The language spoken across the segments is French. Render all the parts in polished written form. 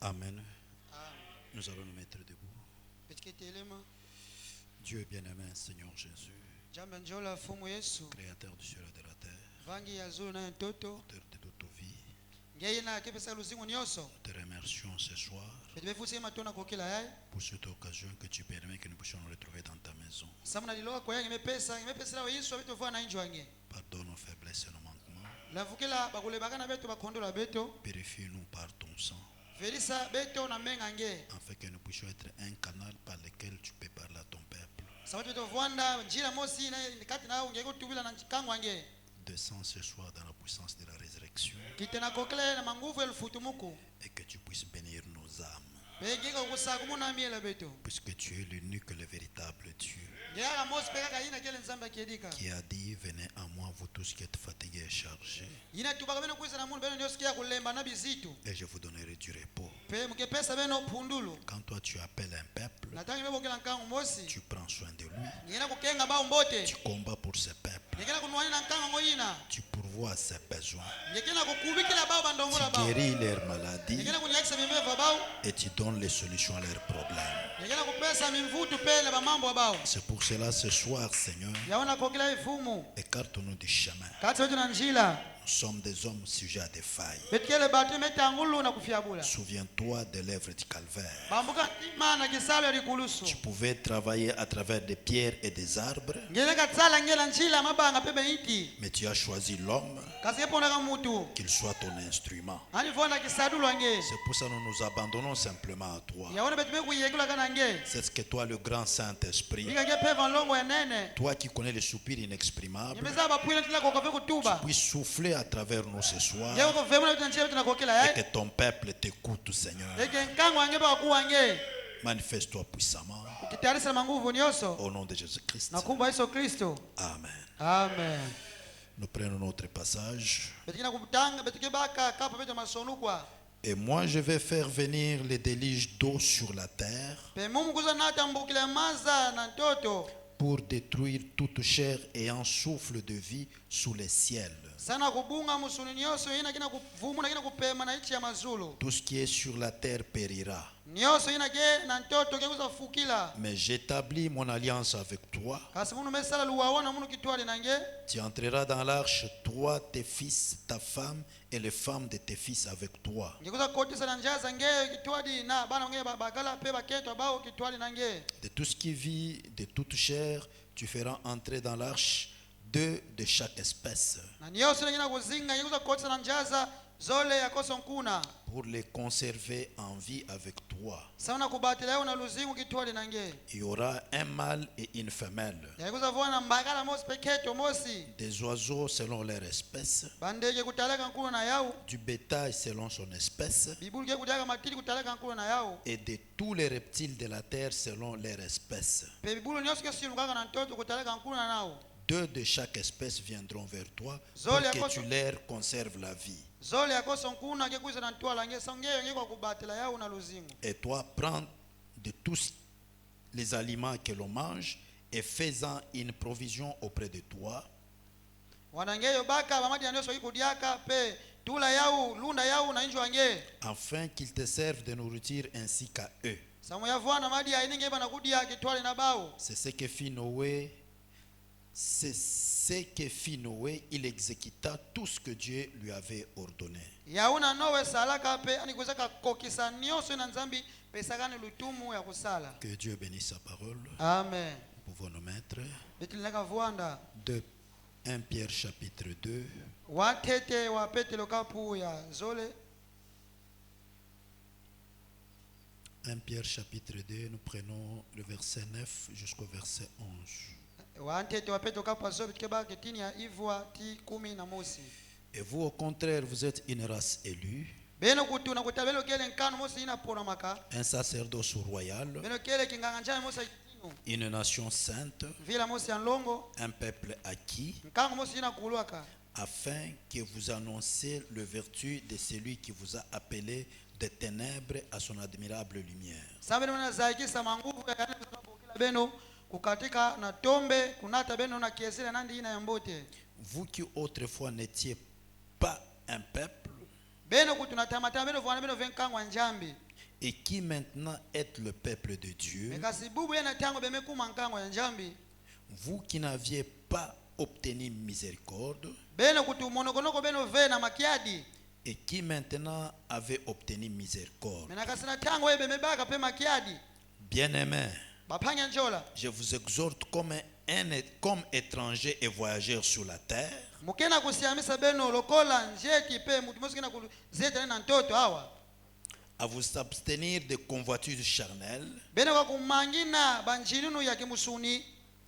Amen. Nous allons nous mettre debout. Dieu bien-aimé, Seigneur Jésus, Créateur du ciel et de la terre, auteur de toute vie, nous te remercions ce soir pour cette occasion que tu permets que nous puissions nous retrouver dans ta maison. Pardonne nos faiblesses et nos manquements. Purifie-nous par ton sang, afin que nous puissions être un canal par lequel tu peux parler à ton peuple. Descends ce soir dans la puissance de la résurrection et que tu puisses bénir nos âmes, puisque tu es l'unique et le véritable Dieu qui a dit: venez à moi vous tous qui êtes fatigués et chargés, et je vous donnerai du repos. Quand toi tu appelles un peuple, tu prends soin de lui, tu combats pour ce peuple, tu pourvois à ses besoins, tu guéris leurs maladies et tu donnes les solutions à leurs problèmes. C'est pour cela ce soir, Seigneur, écarte-nous du chemin. Nous sommes des hommes sujets à des failles. Souviens-toi de l'œuvre du calvaire. Tu pouvais travailler à travers des pierres et des arbres, mais tu as choisi l'homme, qu'il soit ton instrument. C'est pour ça que nous nous abandonnons simplement à toi. C'est ce que toi, le grand Saint-Esprit, toi qui connais les soupirs inexprimables, tu puisses souffler à travers nous ce soir et que ton peuple t'écoute, Seigneur. Manifeste-toi puissamment au nom de Jésus-Christ. Amen. Amen. Nous prenons notre passage. Et moi je vais faire venir les déluges d'eau sur la terre pour détruire toute chair ayant souffle de vie sous les ciels. Tout ce qui est sur la terre périra. Mais j'établis mon alliance avec toi. Tu entreras dans l'arche, toi, tes fils, ta femme et les femmes de tes fils avec toi. De tout ce qui vit, de toute chair, tu feras entrer dans l'arche 2 de chaque espèce, pour les conserver en vie avec toi. Il y aura un mâle et une femelle, des oiseaux selon leur espèce, du bétail selon son espèce, et de tous les reptiles de la terre selon leur espèce. 2 de chaque espèce viendront vers toi pour que tu leur conserves la vie. Et toi, prends de tous les aliments que l'on mange et fais-en une provision auprès de toi, afin qu'ils te servent de nourriture ainsi qu'à eux. C'est ce que fit Noé. C'est ce que fit Noé, il exécuta tout ce que Dieu lui avait ordonné. Que Dieu bénisse sa parole. Amen. Nous pouvons nous mettre. 1 Pierre chapitre 2. 1 Pierre chapitre 2, nous prenons le verset 9 jusqu'au verset 11. Et vous, au contraire, vous êtes une race élue, un sacerdoce royal, une nation sainte, un peuple acquis, afin que vous annonciez le vertu de celui qui vous a appelé des ténèbres à son admirable lumière. Vous qui autrefois n'étiez pas un peuple, et qui maintenant êtes le peuple de Dieu, vous qui n'aviez pas obtenu miséricorde, et qui maintenant avez obtenu miséricorde. Bien-aimés, je vous exhorte comme étranger et voyageur sur la terre, à vous abstenir des convoitises charnelles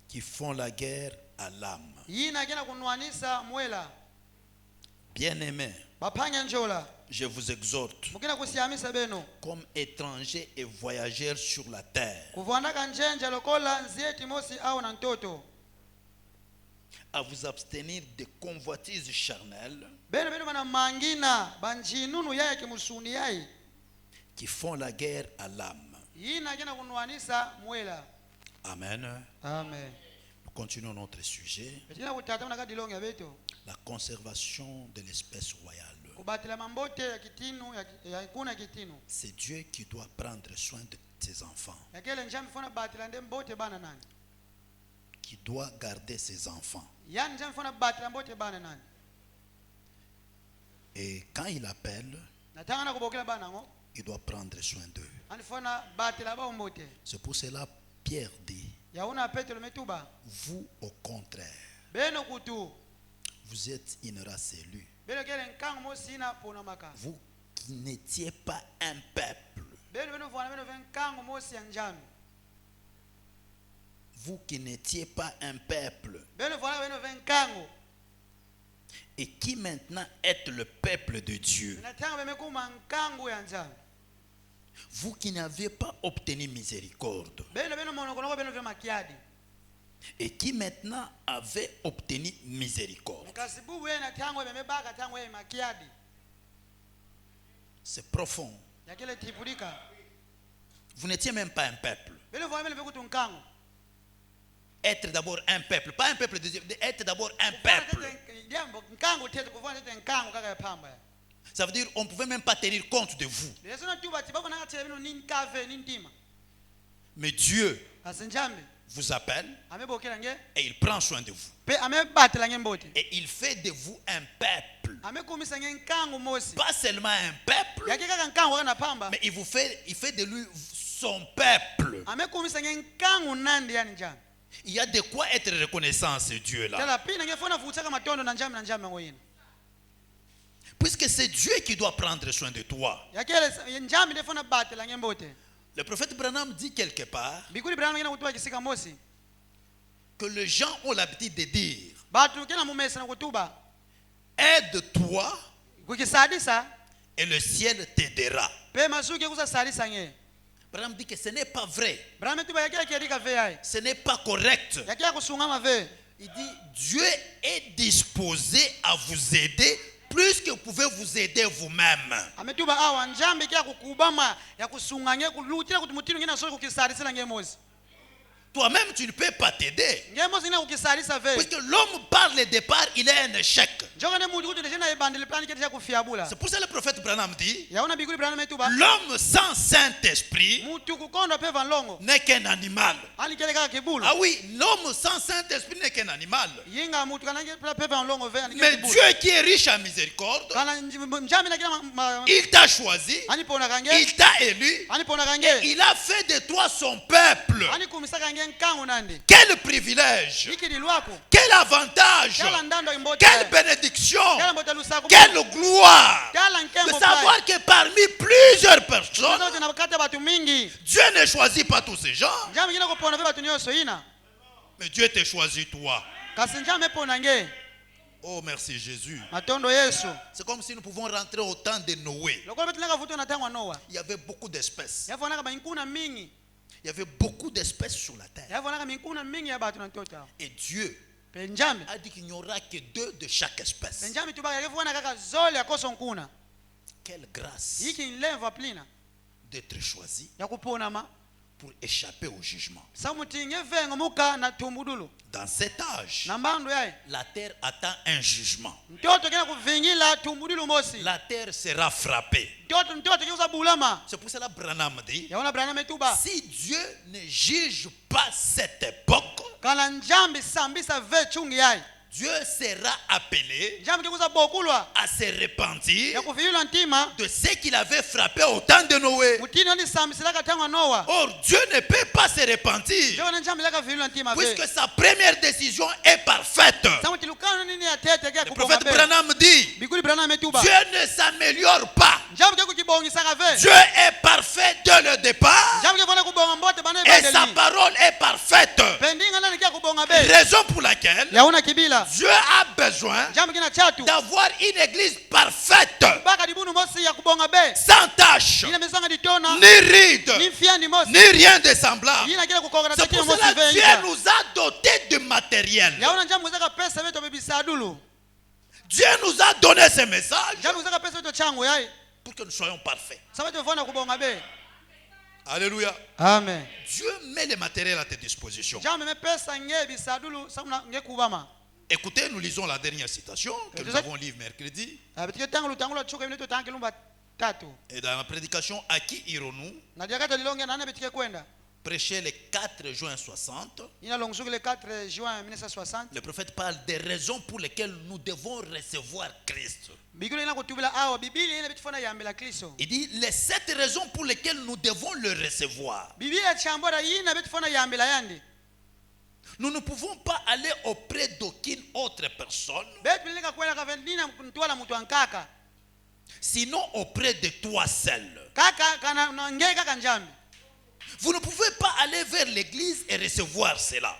qui font la guerre à l'âme. Bien-aimés, je vous exhorte comme étrangers et voyageurs sur la terre à vous abstenir des convoitises charnelles qui font la guerre à l'âme. Amen. Amen. Nous continuons notre sujet, la conservation de l'espèce royale. C'est Dieu qui doit prendre soin de ses enfants, qui doit garder ses enfants. Et quand il appelle, il doit prendre soin d'eux. C'est pour cela Pierre dit, vous au contraire, vous êtes une race élue, vous qui n'étiez pas un peuple, vous qui n'étiez pas un peuple, et qui maintenant êtes le peuple de Dieu, vous qui n'avez pas obtenu miséricorde, et qui maintenant avez obtenu miséricorde. C'est profond. Vous n'étiez même pas un peuple. Être d'abord un peuple, pas un peuple de Dieu, être d'abord un peuple. Ça veut dire qu'on ne pouvait même pas tenir compte de vous. Mais Dieu vous appelle et il prend soin de vous. Et il fait de vous un peuple. Pas seulement un peuple, mais il fait de lui son peuple. Il y a de quoi être reconnaissant à ce Dieu-là. Puisque c'est Dieu qui doit prendre soin de toi. Le prophète Branham dit quelque part que les gens ont l'habitude de dire, aide-toi et le ciel t'aidera. Branham dit que ce n'est pas vrai. Ce n'est pas correct. Il dit, Dieu est disposé à vous aider plus que vous pouvez vous aider vous-même. Toi-même, tu ne peux pas t'aider. Puisque l'homme, par le départ, il est un échec. C'est pour ça que le prophète Branham dit, l'homme sans Saint-Esprit n'est qu'un animal. Ah oui, l'homme sans Saint-Esprit n'est qu'un animal. Mais Dieu qui est riche en miséricorde, il t'a choisi, il t'a élu, et il a fait de toi son peuple. Quel privilège, quel avantage, quelle bénédiction, quelle gloire de savoir que parmi plusieurs personnes, Dieu ne choisit pas tous ces gens, mais Dieu t'a choisi toi. Oh merci Jésus. C'est comme si nous pouvons rentrer au temps de Noé. Il y avait beaucoup d'espèces. Il y avait beaucoup d'espèces sur la terre. Et Dieu a dit qu'il n'y aura que 2 de chaque espèce. Quelle grâce d'être choisi pour pour échapper au jugement. Dans cet âge, la terre attend un jugement. La terre sera frappée. C'est pour cela que Branham dit, si Dieu ne juge pas cette époque, Dieu sera appelé à se repentir de ce qu'il avait frappé au temps de Noé. Or, Dieu ne peut pas se repentir puisque sa première décision est parfaite. Le prophète Branham dit, Dieu ne s'améliore pas. Dieu est parfait dès le départ et sa parole est parfaite. Raison pour laquelle Dieu a besoin d'avoir une église parfaite, sans tache, ni ride, ni rien de semblable. C'est pour cela que Dieu nous a dotés de matériel. Dieu nous a donné ce message pour que nous soyons parfaits. Alléluia. Amen. Dieu met le matériel à tes dispositions. Écoutez, nous lisons la dernière citation que nous avons lue mercredi. Et dans la prédication, à qui irons-nous? Prêché le 4 juin 60. Le prophète parle des raisons pour lesquelles nous devons recevoir Christ. Il dit les 7 raisons pour lesquelles nous devons le recevoir. Nous ne pouvons pas aller auprès d'aucune autre personne, sinon auprès de toi seul. Vous ne pouvez pas aller vers l'église et recevoir cela.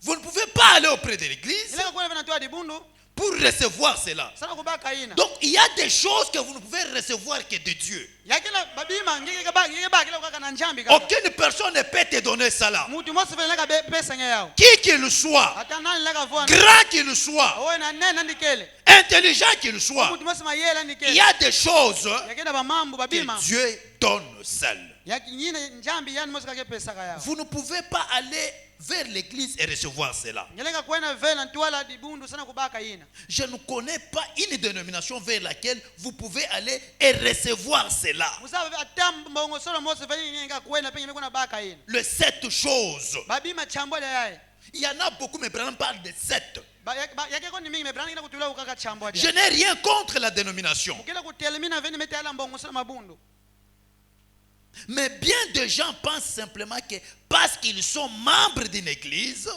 Vous ne pouvez pas aller auprès de l'église pour recevoir cela. Donc il y a des choses que vous ne pouvez recevoir que de Dieu. Aucune personne ne peut te donner cela. Qui qu'il soit, grand qu'il soit, intelligent qu'il soit, il y a des choses que Dieu donne seul. Vous ne pouvez pas aller vers l'église et recevoir cela. Je ne connais pas une dénomination vers laquelle vous pouvez aller et recevoir cela. Les 7 choses. Il y en a beaucoup, mais Branham parle de 7. Je n'ai rien contre la dénomination. Mais bien de gens pensent simplement que parce qu'ils sont membres d'une église,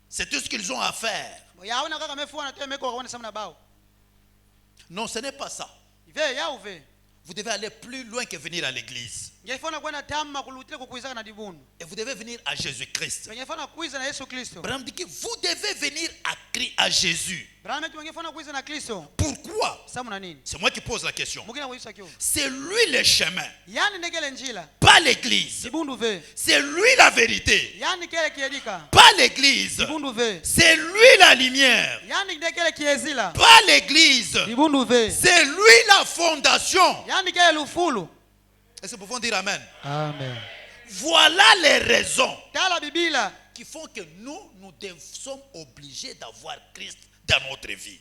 c'est tout ce qu'ils ont à faire. Non, ce n'est pas ça. Vous devez aller plus loin que venir à l'église. Et vous devez venir à Jésus-Christ. Branham dit que vous devez venir à Jésus. Pourquoi? C'est moi qui pose la question. C'est lui le chemin, pas l'église. C'est lui la vérité, pas l'église. C'est lui la lumière, pas l'église. C'est lui la fondation. Est-ce que nous pouvons dire Amen? Amen. Voilà les raisons qui font que nous sommes obligés d'avoir Christ dans notre vie.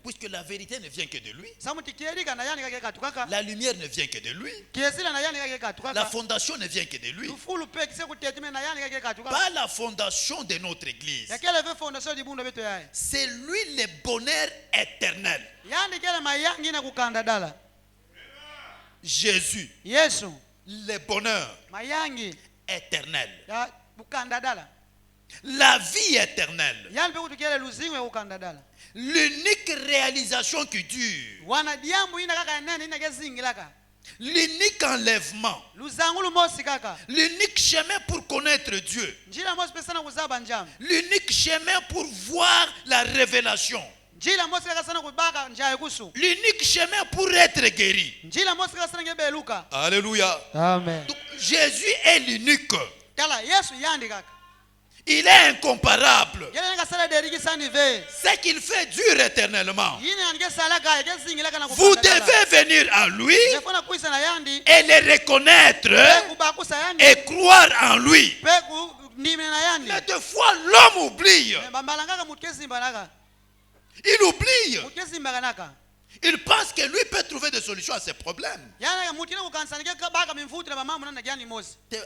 Puisque la vérité ne vient que de lui. La lumière ne vient que de lui. La fondation ne vient que de lui. Pas la fondation de notre église. C'est lui le bonheur éternel. Jésus, le bonheur éternel, la vie éternelle, l'unique réalisation qui dure, l'unique enlèvement, l'unique chemin pour connaître Dieu, l'unique chemin pour voir la révélation, l'unique chemin pour être guéri. Alléluia. Amen. Donc, Jésus est l'unique. Il est incomparable. Ce qu'il fait dure éternellement. Vous devez venir à lui et le reconnaître et croire en lui. Mais des fois, l'homme oublie. Il oublie. Il pense que lui peut trouver des solutions à ses problèmes.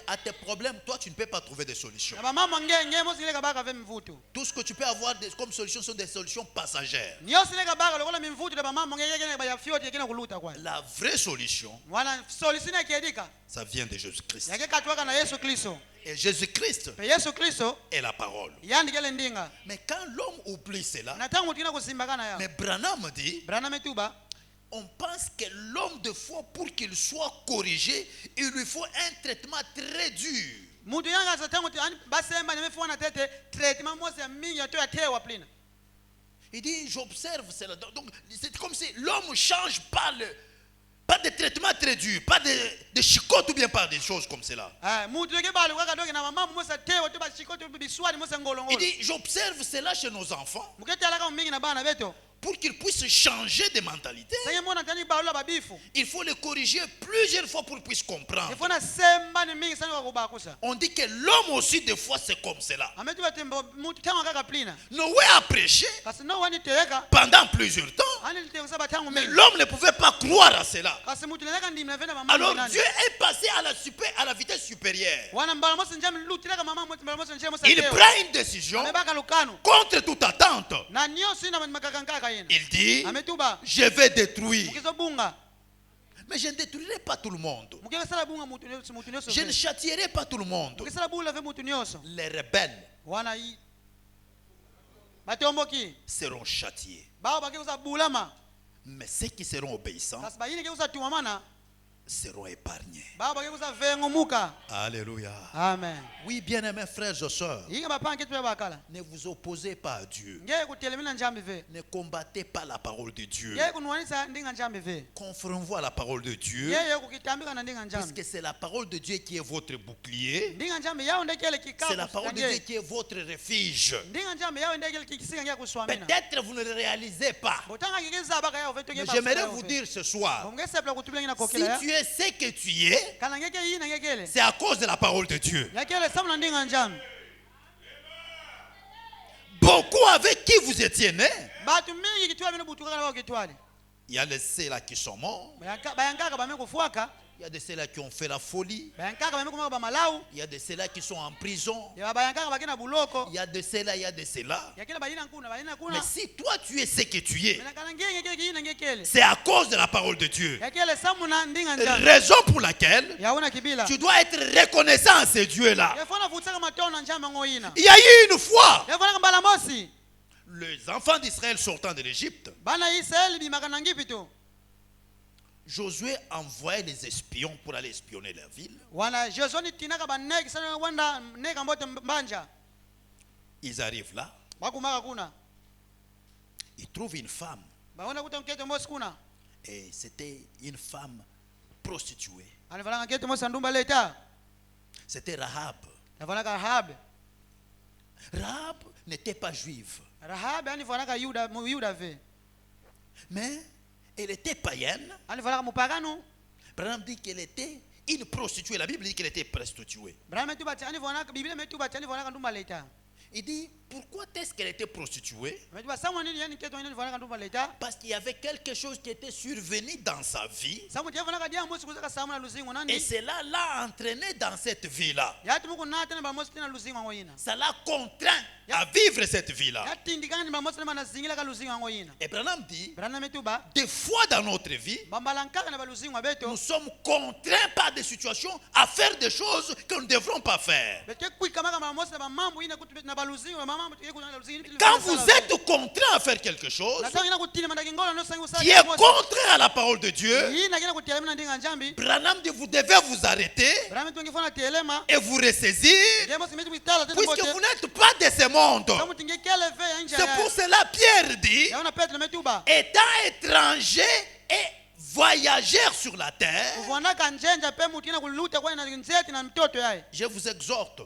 À tes problèmes, toi, tu ne peux pas trouver des solutions. Tout ce que tu peux avoir comme solution sont des solutions passagères. La vraie solution, ça vient de Jésus-Christ. Et Jésus-Christ est la parole. Mais quand l'homme oublie cela, mais Branham dit, on pense que l'homme de foi, pour qu'il soit corrigé, il lui faut un traitement très dur. Il dit, j'observe cela. Donc, c'est comme si l'homme change pas de traitement très dur, pas de chicote ou bien pas des choses comme cela. Il dit, j'observe cela chez nos enfants pour qu'ils puissent changer de mentalité. Il faut les corriger plusieurs fois pour qu'ils puissent comprendre. On dit que l'homme aussi des fois c'est comme cela. Noé a prêché pendant plusieurs temps, mais l'homme ne pouvait pas croire à cela. Alors Dieu est passé à la vitesse supérieure. Il prend une décision contre toute attente. Il dit, je vais détruire. Mais je ne détruirai pas tout le monde. Je ne châtierai pas tout le monde. Les rebelles seront châtiés. Mais ceux qui seront obéissants seront épargnés. Alléluia. Amen. Oui, bien-aimés frères et sœurs, ne vous opposez pas à Dieu. Ne combattez pas la parole de Dieu. Conférons-vous à la parole de Dieu, puisque c'est la parole de Dieu qui est votre bouclier. C'est la parole de Dieu qui est votre refuge. Peut-être vous ne le réalisez pas, mais j'aimerais vous dire ce soir, si tu es ce que tu es, c'est à cause de la parole de Dieu. Beaucoup avec qui vous étiez nés, il y a les ceux-là qui sont morts, il y a de ceux-là qui ont fait la folie, il y a de ceux-là qui sont en prison, il y a de ceux-là, il y a de ceux-là. Mais si toi tu es ce que tu es, c'est à cause de la parole de Dieu. Raison pour laquelle tu dois être reconnaissant à ce Dieu-là. Il y a eu une fois, les enfants d'Israël sortant de l'Égypte, Josué envoyait les espions pour aller espionner la ville. Ils arrivent là. Ils trouvent une femme. Et c'était une femme prostituée. C'était Rahab. Rahab n'était pas juive. Mais elle était païenne. Branham dit qu'elle était une prostituée. La Bible dit qu'elle était prostituée. Il dit, pourquoi est-ce qu'elle était prostituée? Parce qu'il y avait quelque chose qui était survenu dans sa vie. Et cela l'a entraîné dans cette vie-là. Ça l'a contraint à vivre cette vie-là. Et Branham dit, des fois dans notre vie, nous sommes contraints par des situations à faire des choses que nous ne devrons pas faire. Quand vous êtes contraint à faire quelque chose qui est contraire à la parole de Dieu, Branham dit, vous devez vous arrêter et vous ressaisir, puisque vous n'êtes pas de ce monde. C'est pour cela Pierre dit, étant étranger et voyageurs sur la terre, je vous exhorte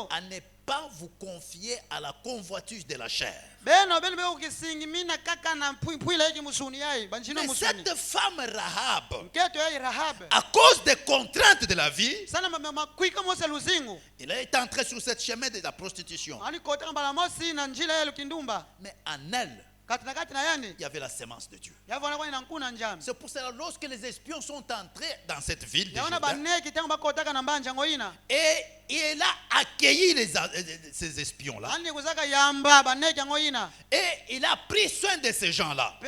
à ne pas vous confier à la convoitise de la chair. Mais cette femme Rahab, à cause des contraintes de la vie, elle est entrée sur ce chemin de la prostitution. Mais en elle, il y avait la sémence de Dieu. C'est pour cela que lorsque les espions sont entrés dans cette ville de Juda, et il a accueilli ces espions-là, et il a pris soin de ces gens-là.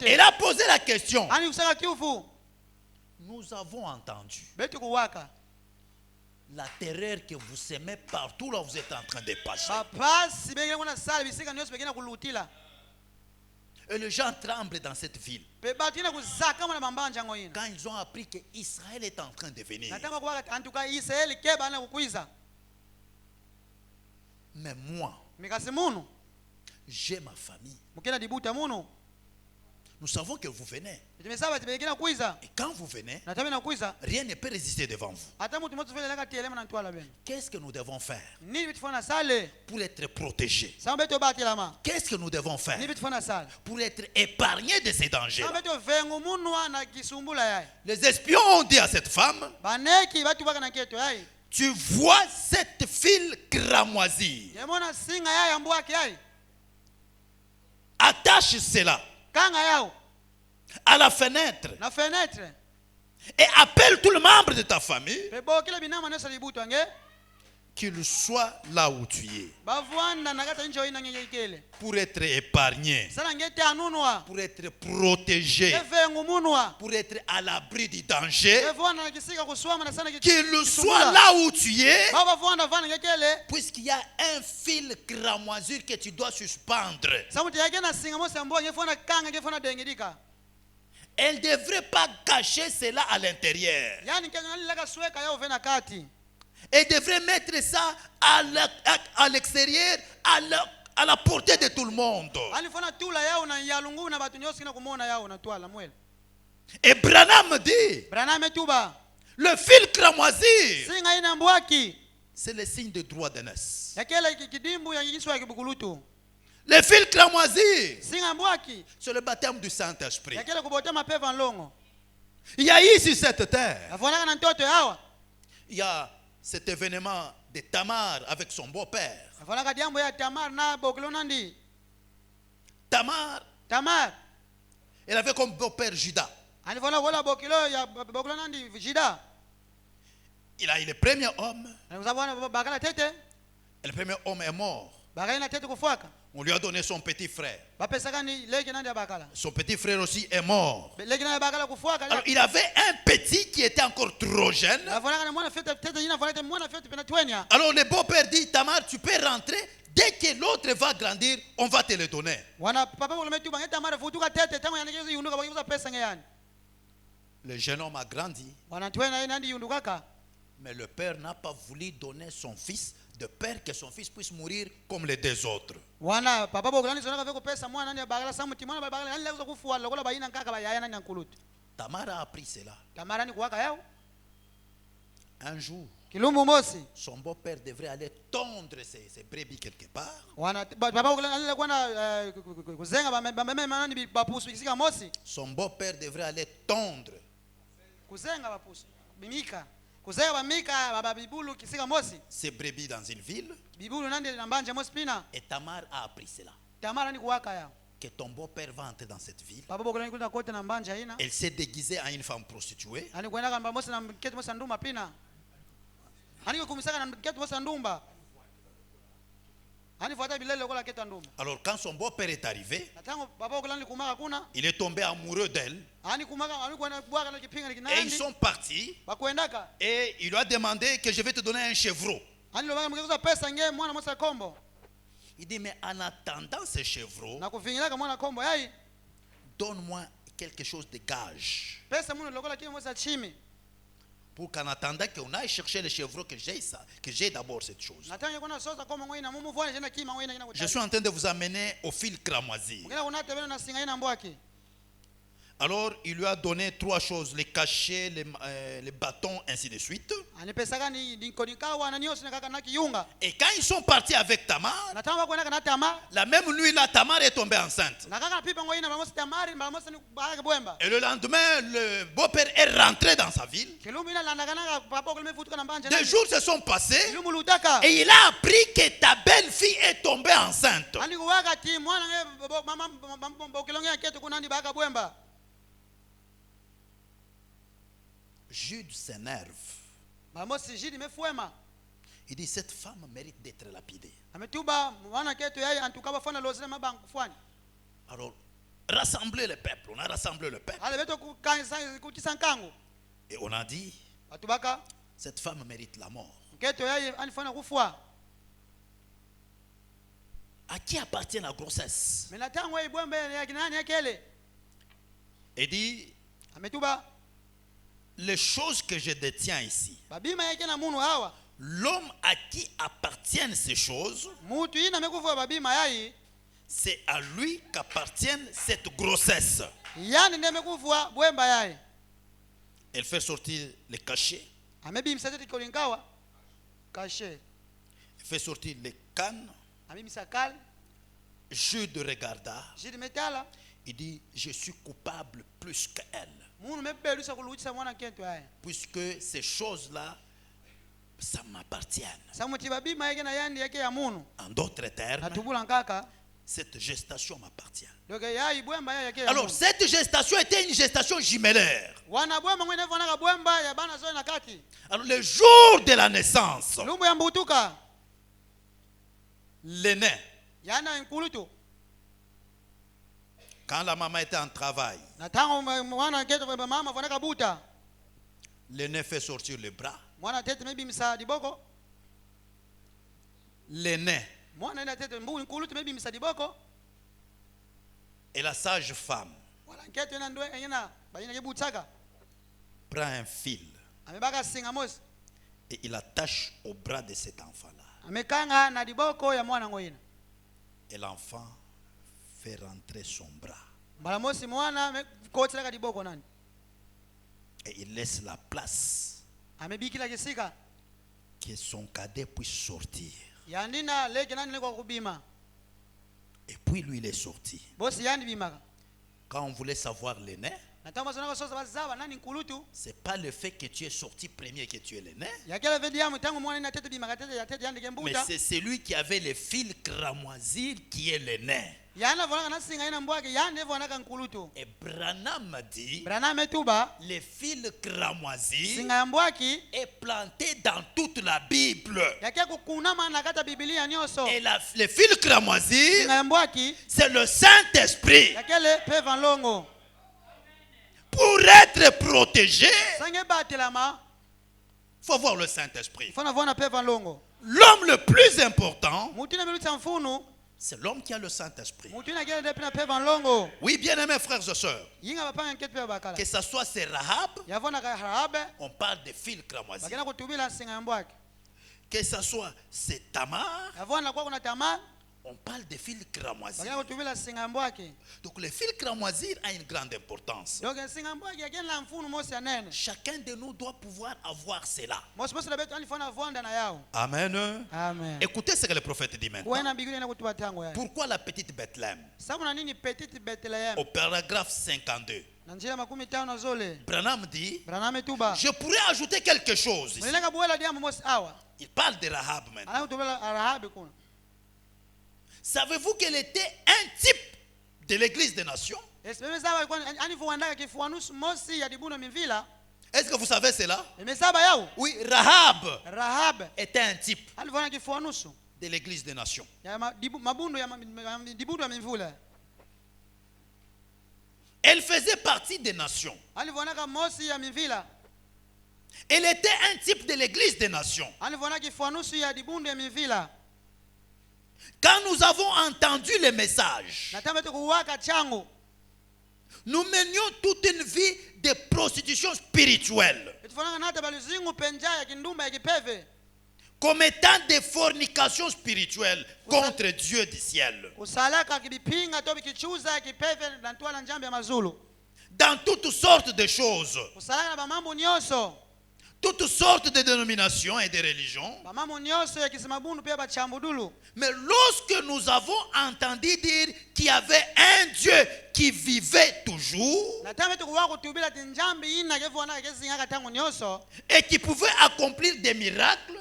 Il a posé la question. Nous avons entendu la terreur que vous semez partout là où vous êtes en train de passer. Et les gens tremblent dans cette ville quand ils ont appris qu'Israël est en train de venir. Mais moi, j'ai ma famille. Nous savons que vous venez. Et quand vous venez, rien ne peut résister devant vous. Qu'est-ce que nous devons faire pour être protégés? Qu'est-ce que nous devons faire pour être épargnés de ces dangers? Les espions ont dit à cette femme, tu vois cette file cramoisie, attache cela à la fenêtre et appelle tout le membre de ta famille, qu'il soit là où tu es, pour être épargné, pour être protégé, pour être à l'abri du danger, qu'il soit là où tu es, puisqu'il y a un fil cramoisure que tu dois suspendre. Elle ne devrait pas cacher cela à l'intérieur. Elle devrait mettre ça à l'extérieur, à la portée de tout le monde. Et Branham dit, le fil cramoisi, c'est le signe de droit d'aînesse. Le fil cramoisi, c'est le baptême du Saint-Esprit. Il y a ici cette terre, il y a cet événement de Tamar avec son beau-père. Tamar, elle avait comme beau-père Juda. Il a eu le premier homme. Et le premier homme est mort. On lui a donné son petit frère. Son petit frère aussi est mort. Alors il avait un petit qui était encore trop jeune. Alors le beau-père dit, Tamar, tu peux rentrer. Dès que l'autre va grandir, on va te le donner. Le jeune homme a grandi. Mais le père n'a pas voulu donner son fils de peur que son fils puisse mourir comme les deux autres. Tamar a appris cela. Un jour, son beau-père devrait aller tondre ses brebis quelque part. Son beau-père devrait aller tondre ses brebis dans une ville. Et Tamar a appris cela, que ton beau-père va entrer dans cette ville. Elle s'est déguisée en une femme prostituée. Alors quand son beau-père est arrivé, il est tombé amoureux d'elle. Et ils sont partis. Et il lui a demandé que je vais te donner un chevreau. Il dit, mais en attendant ce chevreau, donne-moi quelque chose de gage. Pour qu'en attendant qu'on aille chercher le chevreau, que j'ai d'abord cette chose. Je suis en train de vous amener au fil cramoisi. Alors il lui a donné 3 choses, les cachets, les bâtons, ainsi de suite. Et quand ils sont partis avec Tamar, la même nuit là, Tamar est tombée enceinte. Et le lendemain, le beau-père est rentré dans sa ville. Des jours se sont passés et il a appris que ta belle-fille est tombée enceinte. Jude s'énerve. Il dit cette femme mérite d'être lapidée. Alors, rassembler le peuple. On a rassemblé le peuple. Et on a dit cette femme mérite la mort. À qui appartient la grossesse? Il dit les choses que je détiens ici, l'homme à qui appartiennent ces choses, c'est à lui qu'appartiennent cette grossesse. Elle fait sortir les cachets. Elle fait sortir les cannes. Jude regarda. Il dit je suis coupable plus qu'elle. Puisque ces choses-là, ça m'appartient. En d'autres termes, cette gestation m'appartient. Alors cette gestation était une gestation jumellaire. Alors le jour de la naissance, l'aîné, quand la maman était en travail, l'aîné fait sortir le bras. L'aîné et la sage femme prend un fil et il attache au bras de cet enfant-là. Et l'enfant fait rentrer son bras. Et il laisse la place que son cadet puisse sortir. Et puis lui il est sorti. Quand on voulait savoir l'aîné, c'est pas le fait que tu es sorti premier que tu es l'aîné, mais c'est celui qui avait le fil cramoisi qui est l'aîné. Et Branham dit le fil cramoisi est planté dans toute la Bible. Et le fil cramoisi, c'est le Saint-Esprit. Pour être protégé, il faut voir le Saint-Esprit. L'homme le plus important, c'est l'homme qui a le Saint-Esprit. Oui, bien-aimés frères et sœurs, que ce soit c'est Rahab, on parle de fil cramoisi. Que ce soit c'est Tamar, on parle de fil cramoisi. Donc le fil cramoisi a une grande importance. Chacun de nous doit pouvoir avoir cela. Amen. Amen. Écoutez ce que le prophète dit maintenant. Pourquoi la petite Bethléem? Au paragraphe 52. Branham dit je pourrais ajouter quelque chose ici. Il parle de Rahab maintenant. Savez-vous qu'elle était un type de l'église des nations? Est-ce que vous savez cela? Oui, Rahab était un type de l'église des nations. Elle faisait partie des nations. Elle était un type de l'église des nations. Quand nous avons entendu le message, nous menions toute une vie de prostitution spirituelle, commettant des fornications spirituelles contre Dieu du ciel. dans toutes sortes de choses, toutes sortes de dénominations et de religions. Mais lorsque nous avons entendu dire qu'il y avait un Dieu qui vivait toujours et qui pouvait accomplir des miracles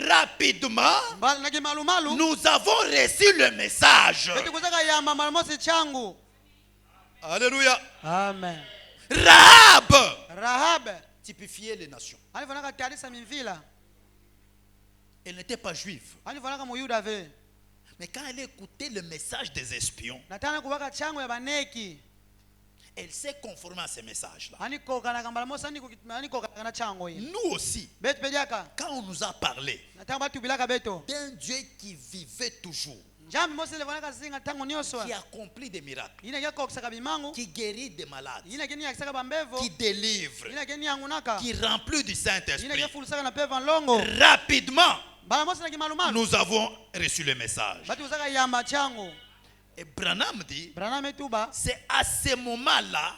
rapidement, nous avons reçu le message. Alléluia. Amen. Rahab typifiait les nations. Elle n'était pas juive. Mais quand elle écoutait le message des espions, elle s'est conformée à ces messages-là. Nous aussi, quand on nous a parlé d'un Dieu qui vivait toujours, qui accomplit des miracles, qui guérit des malades, qui délivre, qui remplit du Saint-Esprit, rapidement, nous avons reçu le message. Et Branham dit, c'est à ce moment-là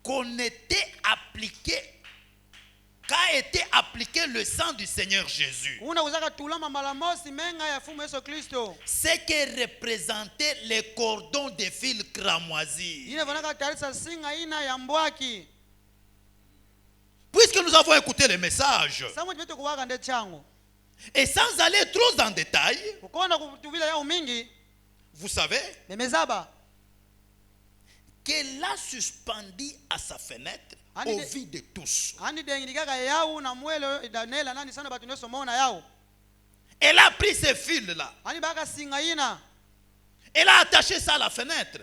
qu'on était appliqué, qu'a été appliqué le sang du Seigneur Jésus. Ce qui représentait les cordons de fil cramoisis. Puisque nous avons écouté le message, et sans aller trop en détail, vous savez qu'elle a suspendu à sa fenêtre au vu de tous. Elle a pris ce fil-là. Elle a attaché ça à la fenêtre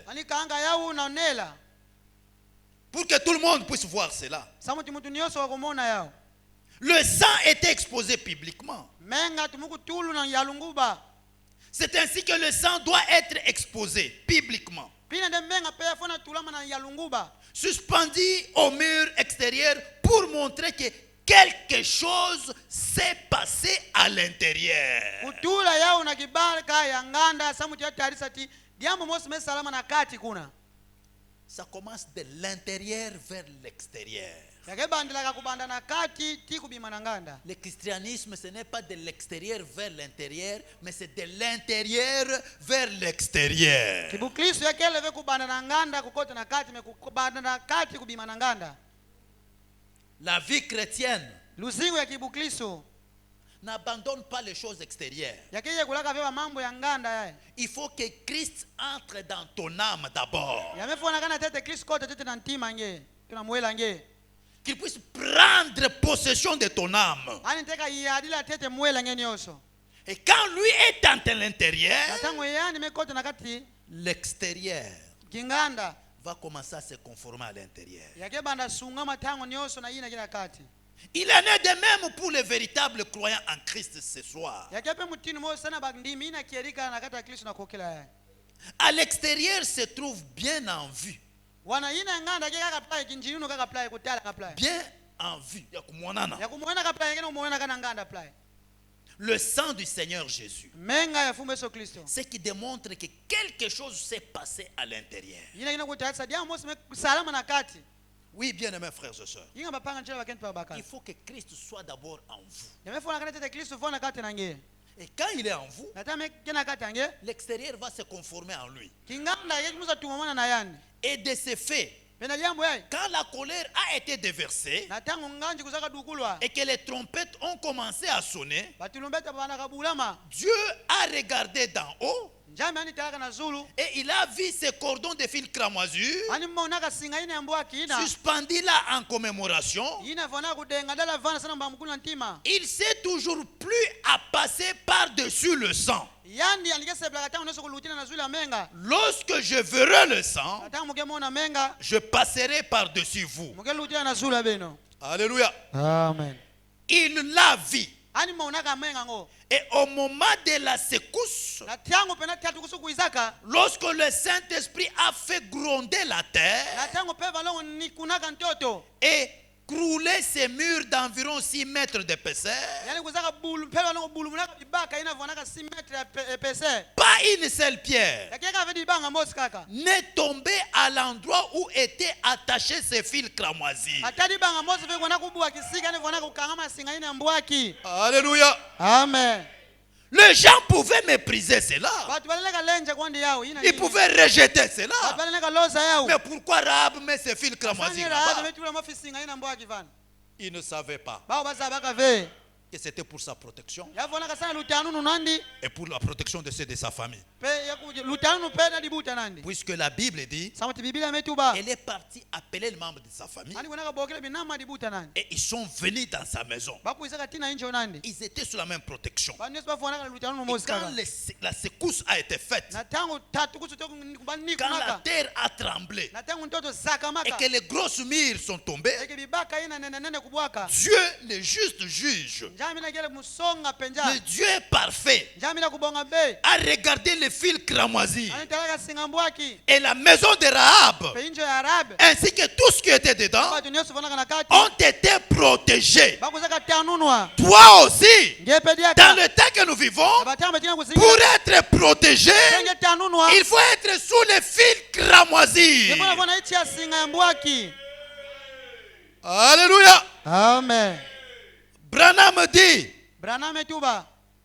pour que tout le monde puisse voir cela. Le sang était exposé publiquement. C'est ainsi que le sang doit être exposé publiquement, suspendu au mur extérieur pour montrer que quelque chose s'est passé à l'intérieur. Ça commence de l'intérieur vers l'extérieur. Le christianisme, ce n'est pas de l'extérieur vers l'intérieur, mais c'est de l'intérieur vers l'extérieur. La vie chrétienne n'abandonne pas les choses extérieures. Il faut que Christ entre dans ton âme d'abord. Qu'il puisse prendre possession de ton âme. Et quand lui est à l'intérieur, l'extérieur va commencer à se conformer à l'intérieur. Il en est de même pour les véritables croyants en Christ ce soir. À l'extérieur se trouve bien en vue. Bien en vue. Le sang du Seigneur Jésus, ce qui démontre que quelque chose s'est passé à l'intérieur. Oui, bien-aimés frères et sœurs, il faut que Christ soit d'abord en vous. Et quand il est en vous, l'extérieur va se conformer en lui. Et de ce fait, quand la colère a été déversée et que les trompettes ont commencé à sonner, Dieu a regardé d'en haut et il a vu ces cordons de fil cramoisi suspendus là en commémoration. Il sait toujours plus à passer par-dessus le sang. Lorsque je verrai le sang, je passerai par-dessus vous. Alléluia. Amen. Il l'a vu. Et au moment de la secousse, lorsque le Saint-Esprit a fait gronder la terre, et crouler ces murs d'environ 6 mètres d'épaisseur. Pas une seule pierre n'est tombée à l'endroit où étaient attachés ces fils cramoisis. Alléluia. Amen. Les gens pouvaient mépriser cela. Ils pouvaient rejeter cela. Mais pourquoi Rahab met ses fils cramoisis là-bas? Ils ne savaient pas que c'était pour sa protection et pour la protection de ceux de sa famille. Puisque la Bible dit, elle est partie appeler les membres de sa famille et ils sont venus dans sa maison. Ils étaient sous la même protection. Et quand la secousse a été faite, quand la terre a tremblé et que les grosses murs sont tombées, Dieu, le juste juge, le Dieu parfait, a regardé les fils cramoisis et la maison de Rahab ainsi que tout ce qui était dedans ont été protégés. Toi aussi, dans le temps que nous vivons, pour être protégé, il faut être sous les fils cramoisis. Alléluia. Amen. Branham dit,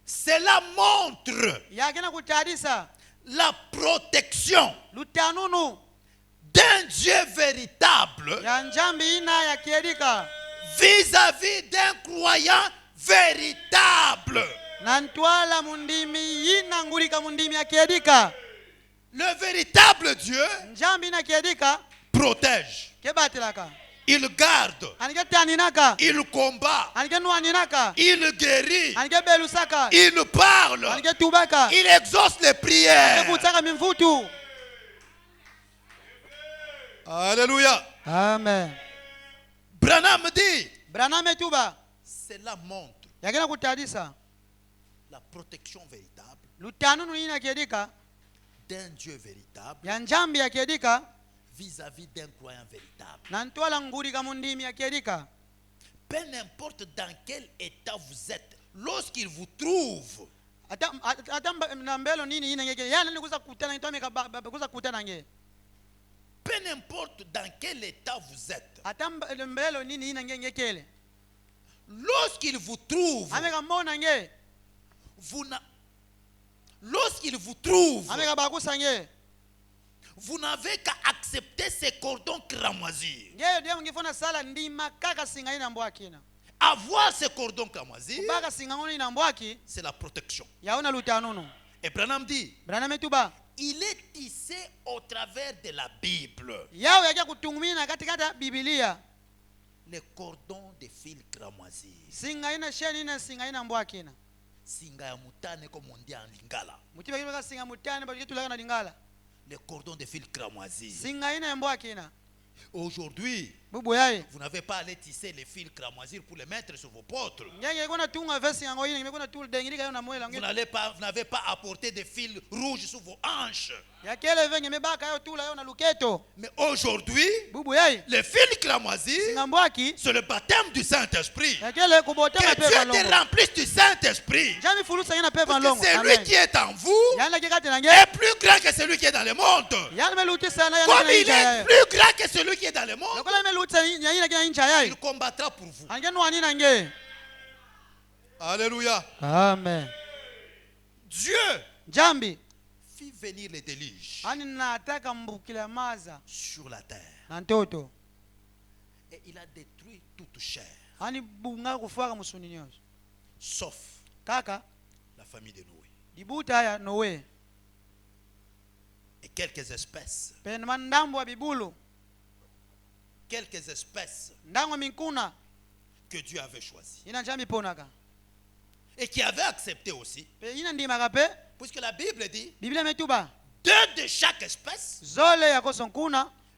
cela montre la protection d'un Dieu véritable vis-à-vis d'un croyant véritable. Le véritable Dieu protège. Il garde, il combat, il guérit, il parle, il exauce les prières. Alléluia. Amen. Branham dit, cela montre la protection véritable d'un Dieu véritable vis-à-vis d'un croyant véritable. Peu importe dans quel état vous êtes, lorsqu'il vous trouve, peu importe dans quel état vous êtes, lorsqu'il vous trouve, vous n'avez qu'à accepter ces cordons cramoisis. Avoir ces cordons cramoisis, c'est la protection. Et Branham dit, il est tissé au travers de la Bible. Les cordons de fils cramoisis. Singa ya mutane comme on dit en lingala. Les cordons de fils cramoisis. Aujourd'hui, vous n'avez pas à aller tisser les fils cramoisis pour les mettre sur vos potres. Vous n'avez pas à porter des fils rouges sur vos hanches. Mais aujourd'hui, les fils cramoisis, c'est le baptême du Saint-Esprit. Que Dieu te remplisse du Saint-Esprit. Parce que celui qui est en vous est plus grand que celui qui est dans le monde. Comme il est plus grand que celui qui est dans le monde, il combattra pour vous. Alléluia. Amen. Dieu fit venir les déluges sur la terre. Et il a détruit toute chair. Sauf la famille de Noé. Et quelques espèces. Quelques espèces que Dieu avait choisies. Et qui avait accepté aussi. Puisque la Bible dit, deux de chaque espèce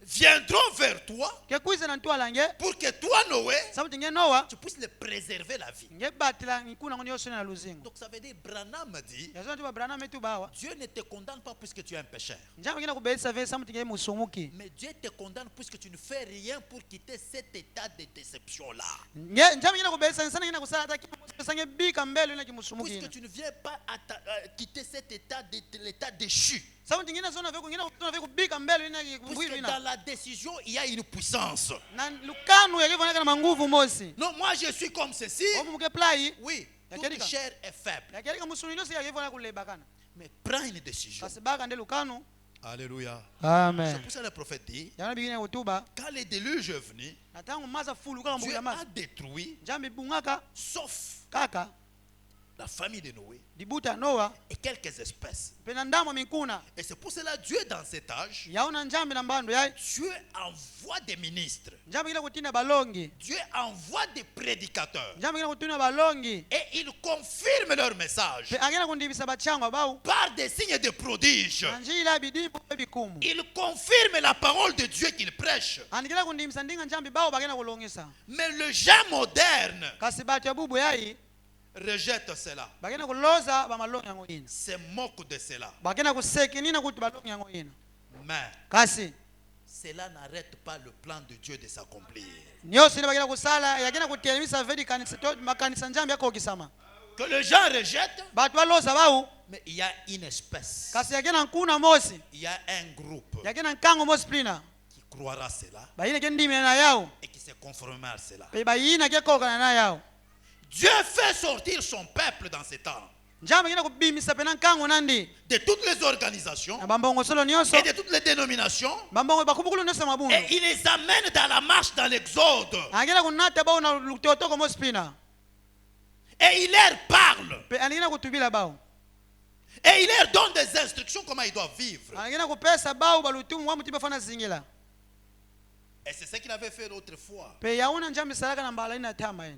viendront vers toi ke kuiza na ntua lange pour que toi, Noé, sabuti nge Noa tu puisses le préserver la vie. nge batila nkuna ngo nyosona na luzingo Donc ça veut dire, Branham dit, yazo ntuba brana metu bawa Dieu ne te condamne pas puisque tu es un pécheur. njama kina kubelisa ve sabuti nge musumuki Mais Dieu te condamne puisque tu ne fais rien pour quitter cet état de déception-là. nge njama kina kubelisa sana kina kusala hata kimusange bika mbele na kimusumuki Puisque tu ne viens pas quitter cet état de l'état déchu. sabuti ngina zona ve kungina kutona ve kubika mbele na Puisque dans la décision, il y a une puissance. na lukanu yakivoneka na manguvu mosi Non, moi je suis comme ceci. obu muke plai Oui, toute chair est faible. yakelika musulino si yakivona kulebakana Mais prends une décision. kasi baka nde lukanu. Alléluia. Amen. C'est pour ça que le prophète dit, yana bigine kutuba quand le déluge est venu, na tangu maza fulu kala Dieu mbuya a maza détruit, njambi bungaka sauf kaka la famille de Noé dibuta Noa et quelques espèces. pena ndamo mikuna Et c'est pour cela Dieu dans cet âge, yaona njambi na mbando yai Dieu envoie des ministres. njambi kila kutina balongi Dieu envoie des prédicateurs. njambi kila kutina balongi Et ils confirment leur message pe agena kundibisa bachangwa bau par des signes de prodiges. na njila bidibu bikumu Ils confirment la parole de Dieu qu'ils prêchent. andikila kundibisa ndinga njambi bau bagena kulongisa Mais le gens moderne kasi batu ya bubu yai rejette cela, bagena kuloza bamalongi yango ina se moque de cela. bagena kusekinina kuti balongi yango ina Mais kasi cela n'arrête pas le plan de Dieu de s'accomplir. nyonso ine bagena kusala yagena kutelemisa vedi kanisa makanisa njambi yakokisama Que les gens rejettent, batu baloza bau mais il y a une espèce, kasi yagena nkuna mosi il y a un groupe yagena nkango mosi plina qui croira cela bayina ke ndimina na yao et qui se conformera à cela. pe bayina ke kokana na yao Dieu fait sortir son peuple dans ces temps njambi bagena kubimisa pena nkango nandi de toutes les organisations na bambongo solo nyonso et de toutes les dénominations bambongo bakubukulu nyonso mabundu et il les amène dans la marche dans l'exode agena kunata bau na lutotoko mosi plina et il leur parle pe anigena kutubila bau et il leur donne des instructions comment ils doivent vivre. anigena kupesa bau balutumu wa mutiba fana zingila Et c'est ce qu'il avait fait autrefois pe yauna njambi salaka na mbala ina tama ina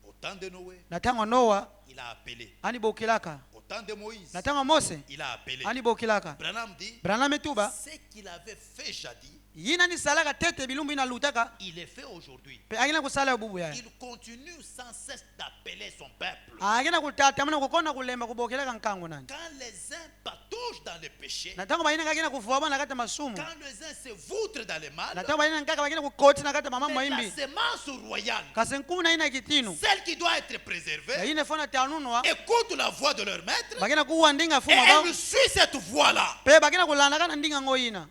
au temps de Noé. na tango Noa Il a appelé. ani bokilaka Au temps de Moïse, na tango Mose il a appelé. ani bokilaka Branham dit, brana metuba ce qu'il avait fait jadis, yina ni salaka tete bilumbu ina lutaka il le fait aujourd'hui. pe agena kusala bubu ya Il continue sans cesse d'appeler son peuple. agena kutatamana kukona kulemba kubokilaka nkango nani Quand les uns patauchent dans le péché, na tango bayina kagena kuvua bana kata masumu quand les uns se voutrent dans le mal, na tango bayina nkaka bagena kukoti na kata mama c'est la moimbi semence royale, kasi nkuna ina kitinu celle qui doit être préservée, yine fona tanunwa écoute la voix de leur maître bagena kuwa ndinga et fuma bau elle suit cette voix-là. pe bagena kulanda kana ndinga ngoyina.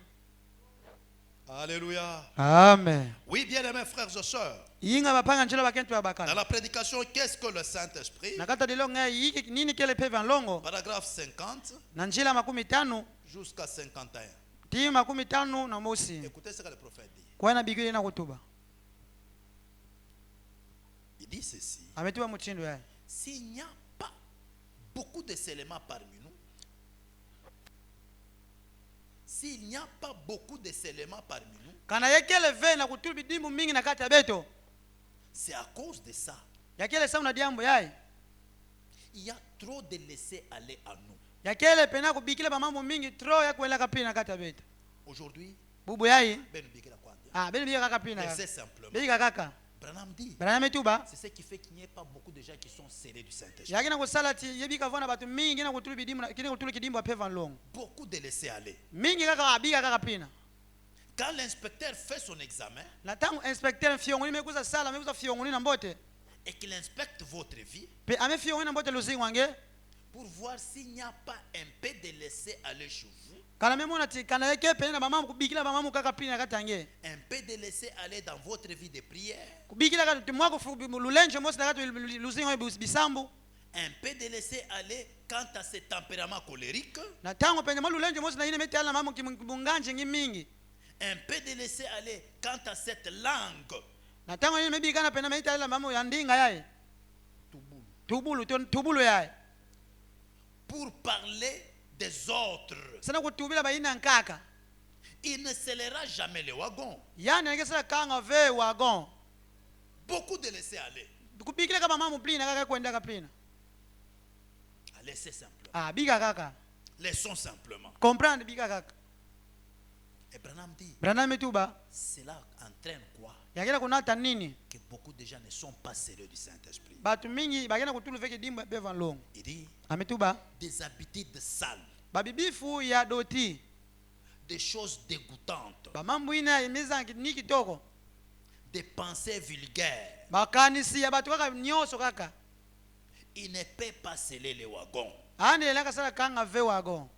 Alléluia. Amen. Oui, bien-aimés frères et sœurs, Yinga bapanga njelo bakentu ya dans bakana. la prédication, qu'est-ce que le Saint-Esprit? Nakata dilo nga yiki nini kele peva longo. Paragraphe 50 Na njila 50 jusqu'à 51. ti 50 na mosi. Écoutez ce que le prophète dit. Kwa na bigile na kutuba. Il dit ceci. Ametuba mutindo ya. S'il n'y a pas beaucoup de seulement parmi nous, s'il n'y a pas beaucoup de seulement parmi nous, Kana yekele ve na kutubi dimu mingi na kata beto. c'est à cause de ça. Yakele sauna diambo yai. Il y a trop de laisser aller à nous. Yakele pena kubikile ba mambo mingi tro ya kuela kapina kata beto. Aujourd'hui, Bubu yai. ben biki la kwandi. Ah, beni biga kapina. C'est simplement. Biga kaka. Branham dit, Bana metuba. c'est ce qui fait qu'il n'y ait pas beaucoup de gens qui sont scellés du Saint-Esprit. Yakina kusala ti yebika vona batu mingi na kutubi dimu na kile kutubi kidimbo peva longo. Beaucoup de laisser aller. Mingi kaka abiga kaka pina. Quand l'inspecteur fait son examen Na tangu inspecteur fiongoni mekuza sala mekuza fiongoni na mbote. et qu'il inspecte votre vie Pe ame fiongoni na mbote luzingi wange. pour voir s'il n'y a pas un peu de laisser aller chez vous, Kana memona ti kana yeke pe na bamamu kubikila bamamu kaka pina katange. un peu de laisser aller dans votre vie de prière, Kubikila kaka timwako lulenje mosi na kata luzingi wange bisambu. un peu de laisser aller quant à ce tempérament colérique, Na tangu penye lulenje mosi na ine meti ala mamu kibunganje ngi mingi. un peu de laisser aller quant à cette langue Na tangu ine mebika na pena meti ala mamu yandinga yae. Tubulu yae. pour parler des autres. Sana kutubila baina nkaka. Il ne scellera jamais le wagon. Yani ngesa kanga ve wagon. Beaucoup de laisser aller. Kubikila kama mamu plina kaka kwenda kapina. Laissez simplement. Ah, biga kaka. Laissons simplement. Comprendre biga kaka. Et Branham dit, Branham etuba cela entraîne quoi? yakela kunata nini Que beaucoup de gens ne sont pas scellés du Saint-Esprit. batu mingi bagenda kutulu veke dimba beva longo Il dit, ametuba des habitudes sales, babibifu ya doti des choses dégoûtantes, bamambo ina imiza ni kitoko des pensées vulgaires. makanisi ya batu kaka nyoso kaka Il ne peut pas sceller les wagons. ane laka sala kanga ve wago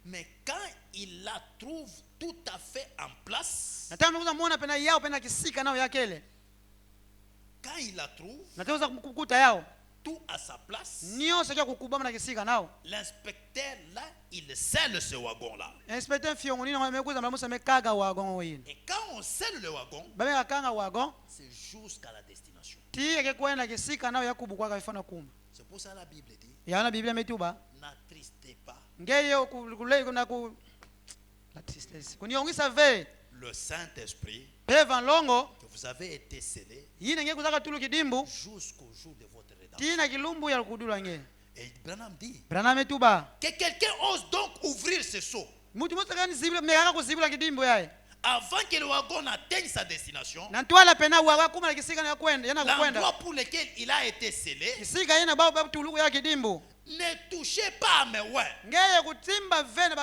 Mais quand il la trouve tout à fait en place, nataka mkuza muona pena yao pena kisika nao yakele quand il la trouve nataka kukuta yao tout à sa place, nyoso kya kukubama na kisika nao l'inspecteur là, il scelle ce wagon-là. inspecteur fiongo nini ngamekuza mlamusa mekaga wago wino Et quand on scelle le wagon, babe akanga wago c'est jusqu'à la destination. tie ke kwenda kisika nao yakubukwa kafana kuma C'est pour ça la Bible dit, yana biblia metuba n'attristez pas ngeyo kule kuna ku la tristesse kuniongisa ve le Saint-Esprit peva longo que vous avez été scellé yine nge kuzaka tulu kidimbu jusqu'au jour de votre rédemption. tina kilumbu ya kudulwa nge Et Branham dit Branham etuba que quelqu'un ose donc ouvrir ce seau mutu musakani zibula mekaka kuzibula kidimbu yae avant que le wagon n'atteigne sa destination. na ntwala pena waga kuma kisika na kwenda yana kwenda L'endroit pour lequel il a été scellé, kisika yena baba tuluku ya kidimbu ne touchez pas à mes ouais. ngeye kutimba vena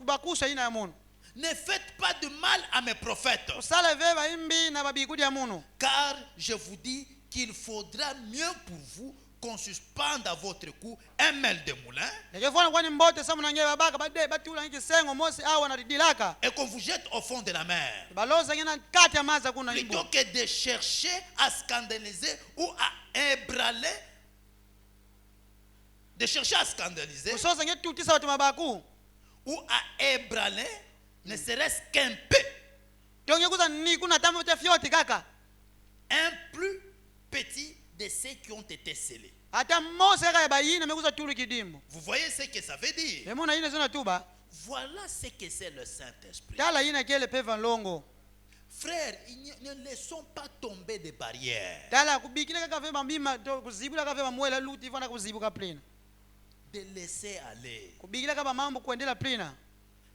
bakusha ina ya munu Ne faites pas de mal à mes prophètes. usale ve baimbi na babikudi ya munu Car je vous dis qu'il faudra mieux pour vous qu'on suspende à votre cou un mêle de moulin nekefona kwani mbote samu nange babaka bade batula ngisengo mosi awa na didilaka et qu'on vous jette au fond de la mer. baloza ngena kati ya maza kuna Plutôt imbo que de chercher à scandaliser ou à ébranler, de chercher à scandaliser usoza ngetutisa batu mabaku ou à ébranler, ne serait-ce qu'un peu, tonge kuza ni kuna tamu te fioti kaka un plus petit de ceux qui ont été scellés. ata mose kaya bayina mekuza tulu kidimbu Vous voyez ce que ça veut dire? emona yine zona tuba Voilà ce que c'est le Saint-Esprit. tala yina kele peva longo Frères, ne laissons pas tomber des barrières. tala kubikile kaka ve mambima kuzibula kaka ve mamwela luti ivana kuzibuka plina De laisser aller. kubikile kaka mambo kuendela plina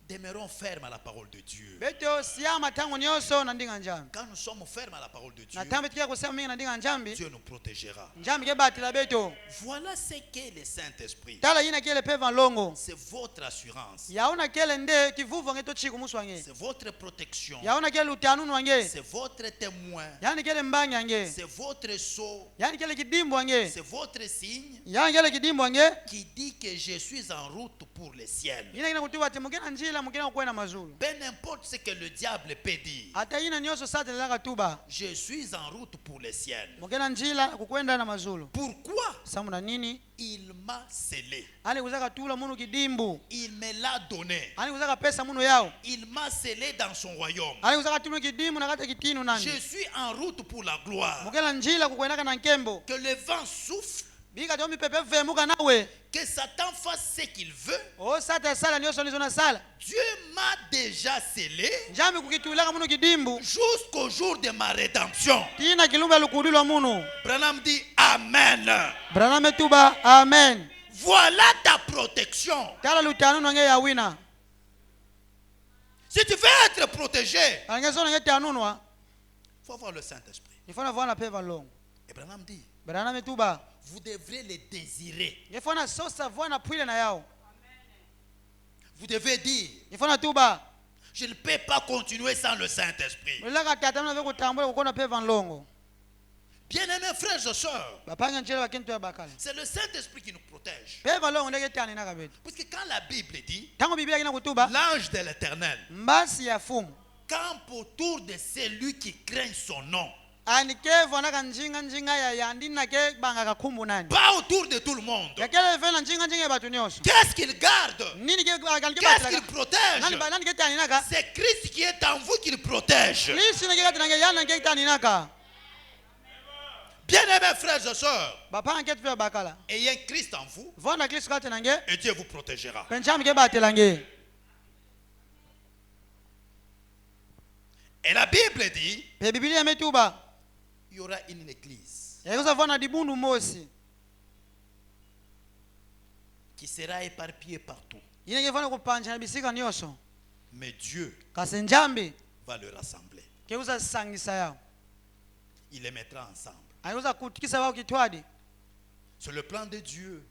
Demeurons fermes à la parole de Dieu. beto siyama tangu nyoso na ndinga njambi Quand nous sommes fermes à la parole de Dieu, na tambe tikia kusema mingi na ndinga njambi Dieu nous protégera. njambi ke batila beto Voilà ce qu'est le Saint-Esprit. tala yina kele peva longo C'est votre assurance. yaona kele nde kivuvu ngeto chiku musu wange C'est votre protection. yaona kele utanunu wange C'est votre témoin. yani kele mbangi wange C'est votre sceau. yani kele kidimbu wange C'est votre signe yani kele kidimbu wange qui dit que je suis en route pour le ciel. yina kina kutuba ati mugena njila mugena kukwenda mazulu Peu importe ce que le diable peut dire. ata yina nyoso sate laka tuba Je suis en route pour le ciel. mugena njila kukwenda na mazulu Pourquoi? samu na nini Il m'a scellé. ani kuzaka tula munu kidimbu Il me l'a donné. ani kuzaka pesa munu yao Il m'a scellé dans son royaume. ani kuzaka tulu kidimbu na kata kitinu Je nani suis en route pour la gloire. mugena njila kukwendaka na nkembo Que le vent souffle, bika to mipepe vemuka nawe que Satan fasse ce qu'il veut. o sata sala nyoso nizo na sala Dieu m'a déjà scellé njambi kukitulaka munu kidimbu jusqu'au jour de ma rédemption. tina kilumbu ya lukudilwa munu Branham dit Amen. braname tuba amen Voilà ta protection. tala lutanu nange ya wina Si tu veux être protégé, angeso nange tanunwa il faut avoir le Saint-Esprit. ifona vana peva longo Et Branham dit, braname tuba vous devrez le désirer. ifona sosa vana pwile na yao Vous devez dire, ifona tuba je ne peux pas continuer sans le Saint-Esprit. mulaka tata mna kutambula kukona peva longo Bien-aimés frères et sœurs, bapanga njela bakintu ya bakala c'est le Saint-Esprit qui nous protège. peva longo ndege tani na kabetu Parce que quand la Bible dit, tango biblia kina kutuba l'ange de l'Éternel mbasi ya fumu campe autour de celui qui craint son nom. anikevo naka njinga ya yandina ke banga kakumbu nani Pas autour de tout le monde. yakele vena njinga ya batu nyoso Qu'est-ce qu'il garde? nini ke akalike Qu'est-ce qu'il batila protège? nani ke tani naka C'est Christ qui est en vous qu'il protège. lisi nake kati nange yana ke tani naka Bien-aimés frères et sœurs, bapanga ke tuya bakala ayez Christ en vous vonda kristo kati nange et Dieu vous protégera. penchami ke batela nge Et la Bible dit, pe biblia metuba il y aura une église yakuza vona dibundu mosi qui sera éparpillée partout. yine ke vona kupanja na bisika nyoso Mais Dieu kasenjambi va le rassembler. keuza sangisa yao Il les mettra ensemble. ayuza kutikisa wao kitwadi C'est le plan de Dieu.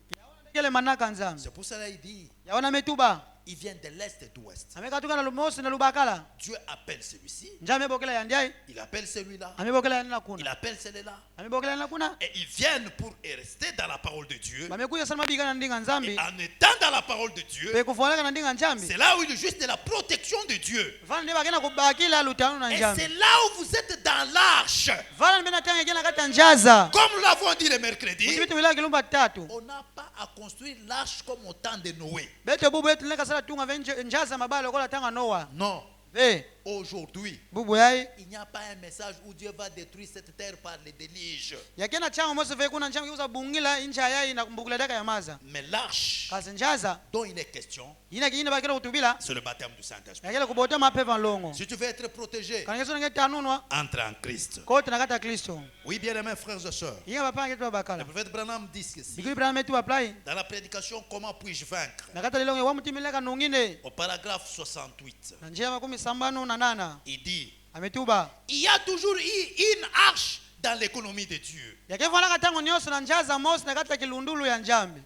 kele manaka nzambi C'est pour cela qu'il dit, yaona metuba il vient de l'est et de l'ouest. amekatuka na lumosi na lubakala Dieu appelle celui-ci, njame bokela yandiai il appelle celui-là, amebokela yanina il kuna appelle celui-là. amebokela yanina kuna Et ils viennent pour rester dans la parole de Dieu. bamekuya sana mabika na ndinga Et nzambi en étant dans la parole de Dieu, bekufualaka na ndinga njambi c'est là où il est juste de la protection de Dieu. vana ndi bakena kubakila lutano na Et njambi c'est là où vous êtes dans l'arche. vana mbena tanga kena kata njaza Comme nous l'avons dit le mercredi, mutibitu wilaka kilumba tatu on n'a pas à construire l'arche comme au temps de Noé. bete bubu yetu nleka sala tunga ve njaza mabalo kola tanga noa Non. ve Aujourd'hui, bubu yai il n'y a pas un message où Dieu va détruire cette terre par les déluges. yakena changa mose ve kuna njambi kuza bungila inja yai na kumbukula daka ya maza Mais l'arche kasi njaza dont il est question, yina kiyina bakela kutubila c'est le baptême du Saint-Esprit. yakela kubota mapeva longo Si tu veux être protégé, kana keso nge tanunwa entre en Christ. kote na kata kristo Oui, bien-aimés frères et sœurs. yinga bapanga ketu Le bakala prophète Branham dit ceci. bikuli brana metu apply Dans la prédication, comment puis-je vaincre? na kata lelonge wa mutimileka nungine Au paragraphe 68, na njia makumi sambanu na nana il dit, ametuba il y a toujours une arche dans l'économie de Dieu. yakefanaka tango nyonso na njaza mosi na kata kilundulu ya njambi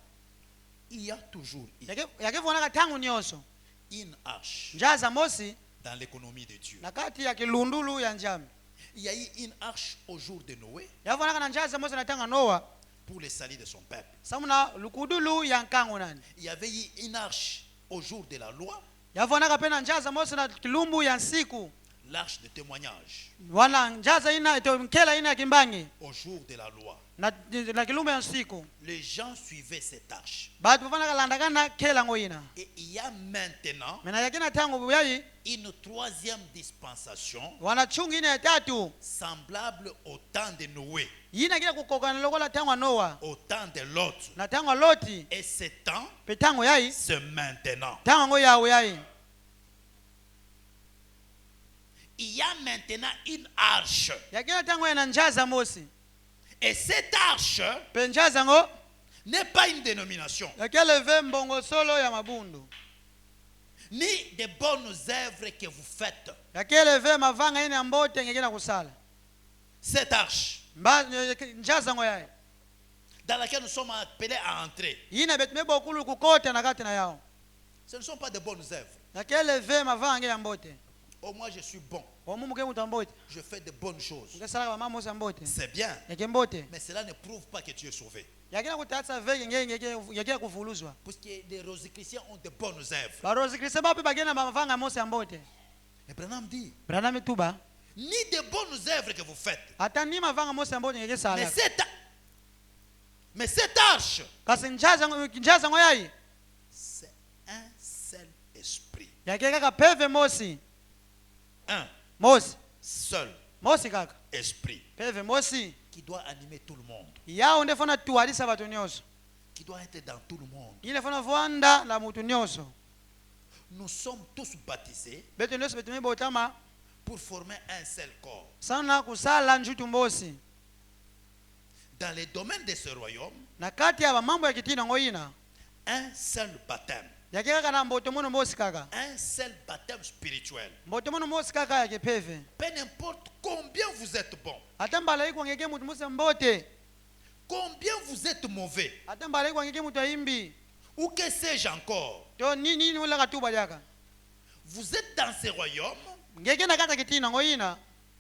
Il y a toujours yakefanaka tango nyonso une arche njaza mosi dans l'économie de Dieu. na kati ya kilundulu ya njambi Il y a eu une arche au jour de Noé yafanaka na njaza mosi na tanga noa pour le salut de son peuple. samuna lukudulu ya nkango nani Il y avait eu une arche au jour de la loi, yafanaka pena njaza mosi na kilumbu ya nsiku l'arche de témoignage wala njaza ina nkela ina ya kimbangi au jour de la loi. na kilumbu ya nsiku Les gens suivaient cette arche. batu bafanaka landakana kela ngo ina Et il y a maintenant mena yakina tango buyayi une troisième dispensation wanachunga ina ya tatu semblable au temps de Noé, yina kila kukokana lokola tango noa au temps de Lot. na tango loti Et ce temps, pe tango yayi c'est maintenant. tango ngo yawe yayi Il y a maintenant une arche. yakina tango yana njaza mosi Et cette arche pe njaza ngo n'est pas une dénomination, yakeleve mbongo solo ya mabundu ni des bonnes œuvres que vous faites. yakeleve mavanga ine ambote ngekina kusala Cette arche njaza ngo yayi dans laquelle nous sommes appelés à entrer, yina betume bokulu kukota na kati na yao ce ne sont pas de bonnes œuvres. yakeleve mavanga ya mbote Oh, moi je suis bon, omumuke mutu ambote je fais de bonnes choses. ngesalaka bamama mosi ambote C'est bien, yake mbote mais cela ne prouve pas que tu es sauvé. yakina kutatsa veke ngeke kuvuluzwa Parce que les rosicruciens ont de bonnes œuvres. barozi kristo bapi bagena mavanga mosi ambote Et Branham dit, brana mituba ni de bonnes œuvres que vous faites. hata ni mavanga mosi ambote ngeke Mais sala cette arche, kasi njaza ngo yayi c'est un seul esprit. yake kaka peve mosi Un mosi seul mosi kaka esprit peve mosi qui doit animer tout le monde, yao ndefana tuwalisa batu nyonso qui doit être dans tout le monde. ile fana vuanda la mutu nyonso Nous sommes tous baptisés betu nyonso betume botama pour former un seul corps. sana kusala njutu mbosi Dans les domaines de ce royaume, na kati ya mambo ya kitina ngo ina un seul baptême, yake kaka na mboto mono mbosi kaka un seul baptême spirituel. mboto mono mbosi kaka yake peve Peu importe combien vous êtes bon, hata mbala iko ngeke mutu musi mbote combien vous êtes mauvais, hata mbala iko ngeke mutu aimbi ou que sais-je encore, to nini wala katuba yaka vous êtes dans ce royaume ngeke na kata kitina ngo ina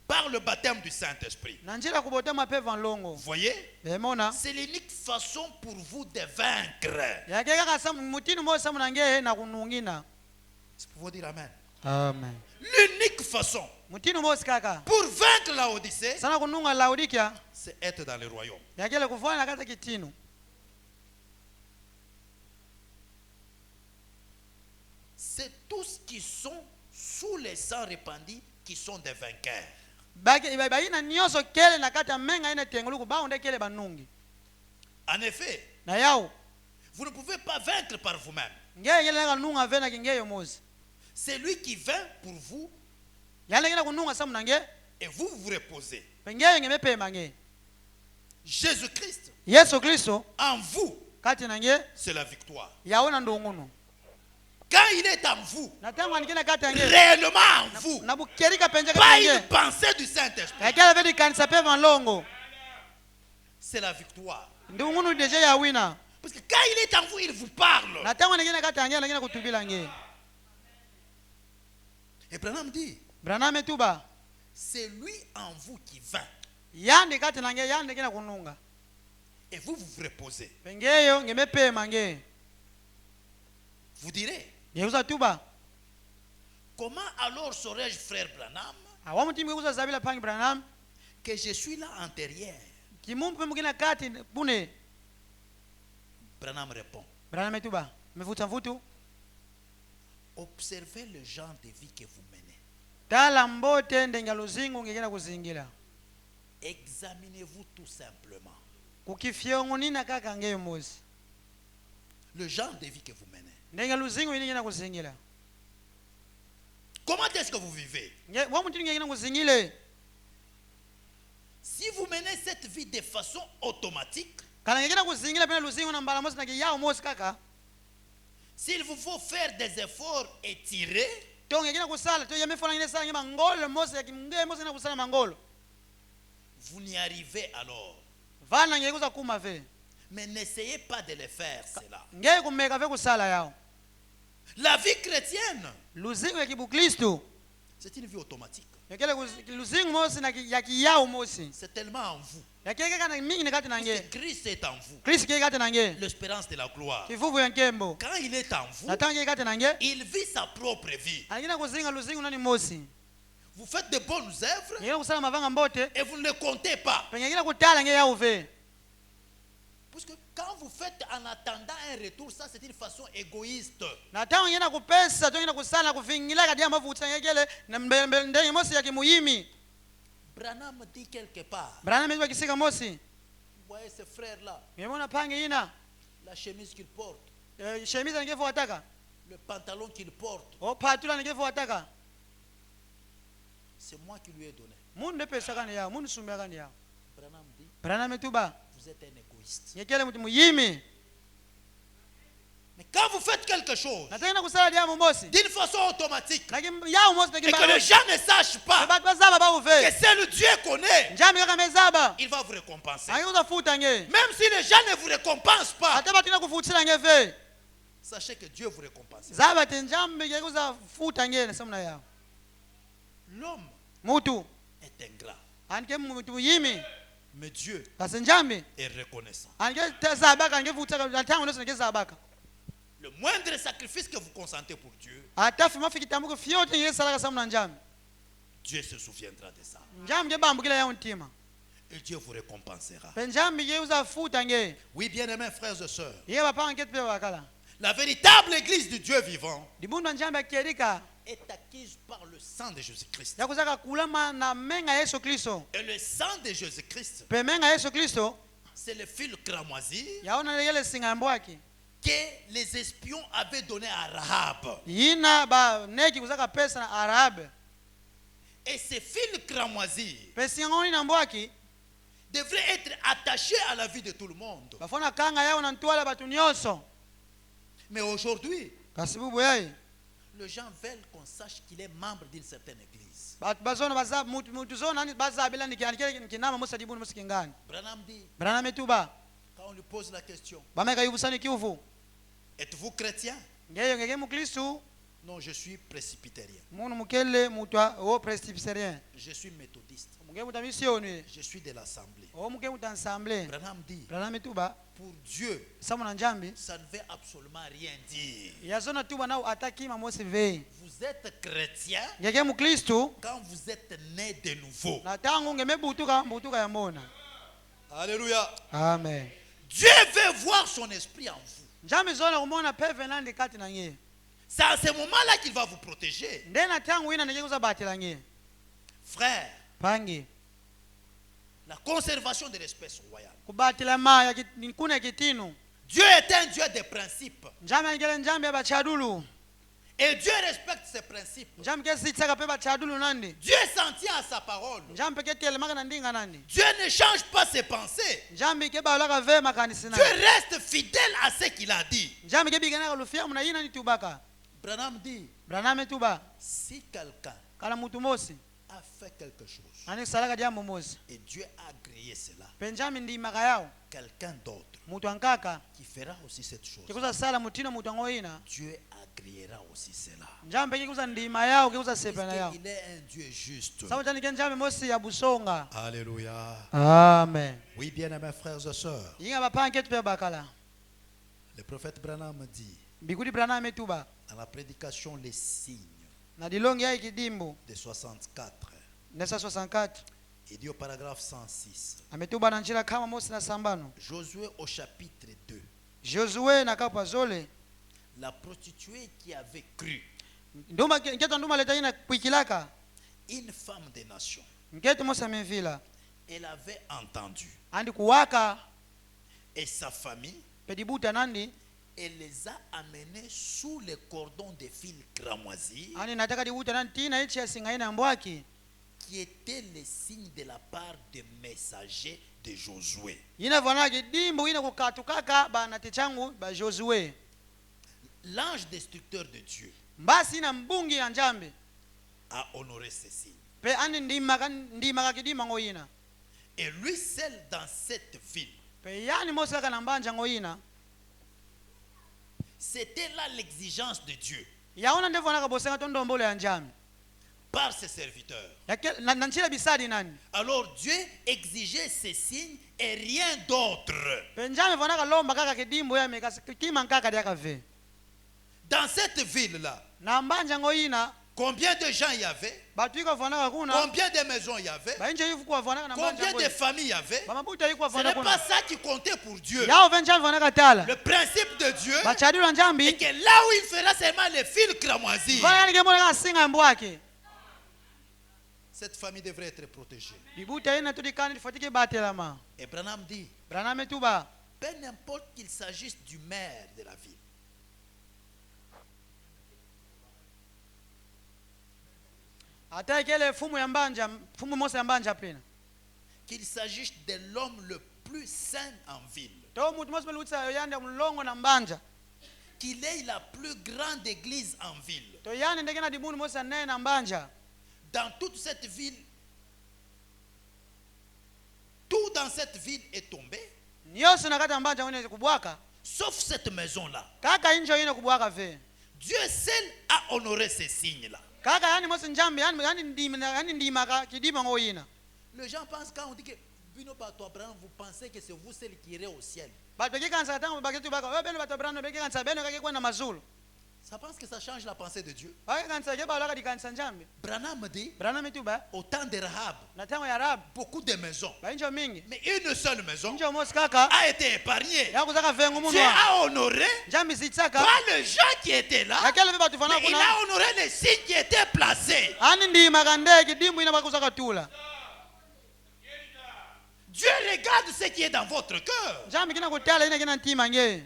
par le baptême du Saint-Esprit. na njira kubota mapeve longo Vous voyez, bemona c'est l'unique façon pour vous de vaincre. yake kaka sam mutini mbosi samu nange na kunungina C'est pour vous dire Amen. amen L'unique façon mutini mbosi kaka pour vaincre la Odyssée, sana kununga Laodikia c'est être dans le royaume. yakele kufanya na kata kitinu C'est tous qui sont sous les sangs répandus qui sont des vainqueurs. baina nyonso kele na kata menga ina tenguluku baunde kele banungi En effet, na yao vous ne pouvez pas vaincre par vous-même. ngeke kele na nunga vena kingeyo mozi C'est lui qui vainc pour vous yale kele kununga samu nange et vous vous reposez. pengeyo ngemepema nge Jésus-Christ Yesu Kristo en vous, kati nange c'est la victoire. yaona ndungunu Quand il est en vous, réellement en vous, pas une pensée du Saint-Esprit, c'est la victoire. Parce que quand il est en vous, il vous parle. Et Branham dit, c'est lui en vous qui vint. Et vous vous reposez. Vous direz, comment alors saurais-je, frère Branham, que je suis là en derrière? Branham répond, observez le genre de vie que vous menez. Examinez-vous tout simplement le genre de vie que vous menez. Comment est-ce que vous vivez? Si vous menez cette vie de façon automatique, s'il vous faut faire des efforts étirés, vous n'y arrivez alors. Mais n'essayez pas de le faire, cela. La vie chrétienne, c'est une vie automatique. C'est tellement en vous. Christ est en vous. L'espérance de la gloire. Quand il est en vous, il vit sa propre vie. Vous faites de bonnes œuvres et vous ne le comptez pas. Parce que quand vous faites en attendant un retour, ça c'est une façon égoïste. Branham dit quelque part, vous voyez ce frère-là, la chemise qu'il porte, le pantalon qu'il porte, c'est moi qui lui ai donné. Branham dit, vous êtes un égoïste. Mais quand vous faites quelque chose d'une façon automatique et que les gens ne sachent pas que c'est le Dieu qu'on est, il va vous récompenser. Même si les gens ne vous récompensent pas, sachez que Dieu vous récompense. L'homme est ingrat, mais Dieu est reconnaissant. Le moindre sacrifice que vous consentez pour Dieu, Dieu se souviendra de ça. Et Dieu vous récompensera. Oui, bien-aimés frères et sœurs, la véritable église du Dieu vivant est acquise par le sang de Jésus-Christ. Et le sang de Jésus-Christ, c'est le fil cramoisi que les espions avaient donné à Rahab. Et ce fil cramoisi devrait être attaché à la vie de tout le monde. Mais aujourd'hui, les gens veulent qu'on sache qu'il est membre d'une certaine église. Branham dit, quand on lui pose la question, êtes-vous chrétien? Non, je suis presbytérien. Je suis méthodiste. Je suis de l'assemblée. Branham dit, pour Dieu, ça ne veut absolument rien dire. Vous êtes chrétien quand vous êtes né de nouveau. Alléluia. Amen. Dieu veut voir son esprit en vous. C'est à ce moment-là qu'il va vous protéger. Frère, la conservation de l'espèce royale. Dieu est un Dieu de principes. Et Dieu respecte ses principes. Dieu s'en tient à sa parole. Dieu ne change pas ses pensées. Dieu reste fidèle à ce qu'il a dit. Branham dit, Branham tuba si quelqu'un kala mutu mosi a fait quelque chose ani salaka jambo mosi et Dieu a agréé cela, penjami ndi makayao quelqu'un d'autre mutu ankaka qui fera aussi cette chose, kikuza sala mutino mutu angoina Dieu agréera aussi cela. njambe kikuza ndima yao kikuza sepana yao Il est un Dieu juste. sababu tani kenjambe mosi ya busonga. Alléluia. Amen. Oui, bien mes frères et sœurs. Yinga bapanke tupe bakala Le prophète Branham dit bikudi Branham tuba dans la prédication Les signes na dilongi ya ikidimbu de 64, nesa 64 il dit au paragraphe 106, ametuba na njira kama mosi na sambano Josué au chapitre 2, Josué na kapa zole la prostituée qui avait cru, nduma ngeto nduma leta ina kuikilaka une femme des nations, ngeto mosa mevila elle avait entendu, andi kuwaka et sa famille, pedibuta nandi elle les a amenés sous les cordons de fil cramoisi ani nataka dibuta nandi tina ichi asingaina mbwaki qui étaient les signes de la part des messagers de Josué. ina vana kidimbu ina kukatukaka bana tichangu ba Josué L'ange destructeur de Dieu mbasi ina mbungi ya njambe a honoré ces signes. pe ani ndima kidima ngoina Et lui seul dans cette ville, pe yani mosa kana mbanja ngoina c'était là l'exigence de Dieu yaona ndevo nakabosenga tondombolo ya njambe par ses serviteurs. na nchila bisadi nani Alors Dieu exigeait ces signes et rien d'autre. pe njambe vona kalomba kaka kidimbu ya meka kima nkaka dia kave Dans cette ville-là, na mbanja ngoina combien de gens il y avait? batu iko vona kuna Combien de maisons il y avait? ba nje yifu kwa vona na mbanja Combien de ngoina familles il y avait? ba mabuta iko Ce vona n'est kuna pas ça qui comptait pour Dieu. yao venja vona katala Le principe de Dieu ba chadilo est njambi que là où il fera seulement les fils cramoisis, vona yani kemona kana singa mbwake cette famille devrait être protégée. bibuta ina tudikani lifatike batelama Et Branham dit, Branham tuba peu n'importe qu'il s'agisse du maire de la ville, hata kile fumu mosa ya mbanja pena qu'il s'agisse de l'homme le plus saint en ville, to mutu mosa melutsa yande mlongo na mbanja qu'il ait la plus grande église en ville. to yande ndekena dibuni mosa naye na mbanja Dans toute cette ville, tout dans cette ville est tombé, nyoso nakata mbanja wene kubwaka sauf cette maison-là. kaka injo ine kubwaka ve Dieu seul a honoré ces signes-là. kaka yani mosa njambi yani ndima kidima ngoina Les gens pensent quand on dit que Bino Bato Abraham, vous pensez que c'est vous seul qui irez au ciel. batu bekikansa tango baketu baka we beno batu brano bekikansa beno kake kwenda mazulu Ça pense que ça change la pensée de Dieu. bakikansa ke balaka dikansa njambi Branham dit, Branham tuba au temps de Rahab, na tango ya Arab beaucoup de maisons, ba injo mingi mais une seule maison injo mosa kaka a été épargnée. ya kuzaka vengu mundu Dieu a honoré njambi zitsaka pas les gens qui étaient là, yakele batu mais fana il kuna a honoré les signes qui étaient placés. ani ndima kande kidimbu ina bakuzaka tula Dieu regarde ce qui est dans votre cœur. njambi kina kutala ina kina ntima nge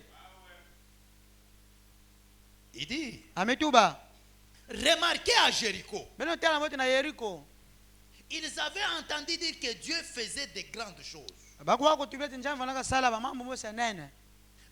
Il dit, ametuba remarquez à Jéricho, beno tala mote na Yeriko ils avaient entendu dire que Dieu faisait de grandes choses. bakuwa kutubeti njambi vanaka sala ba mambo mosa nene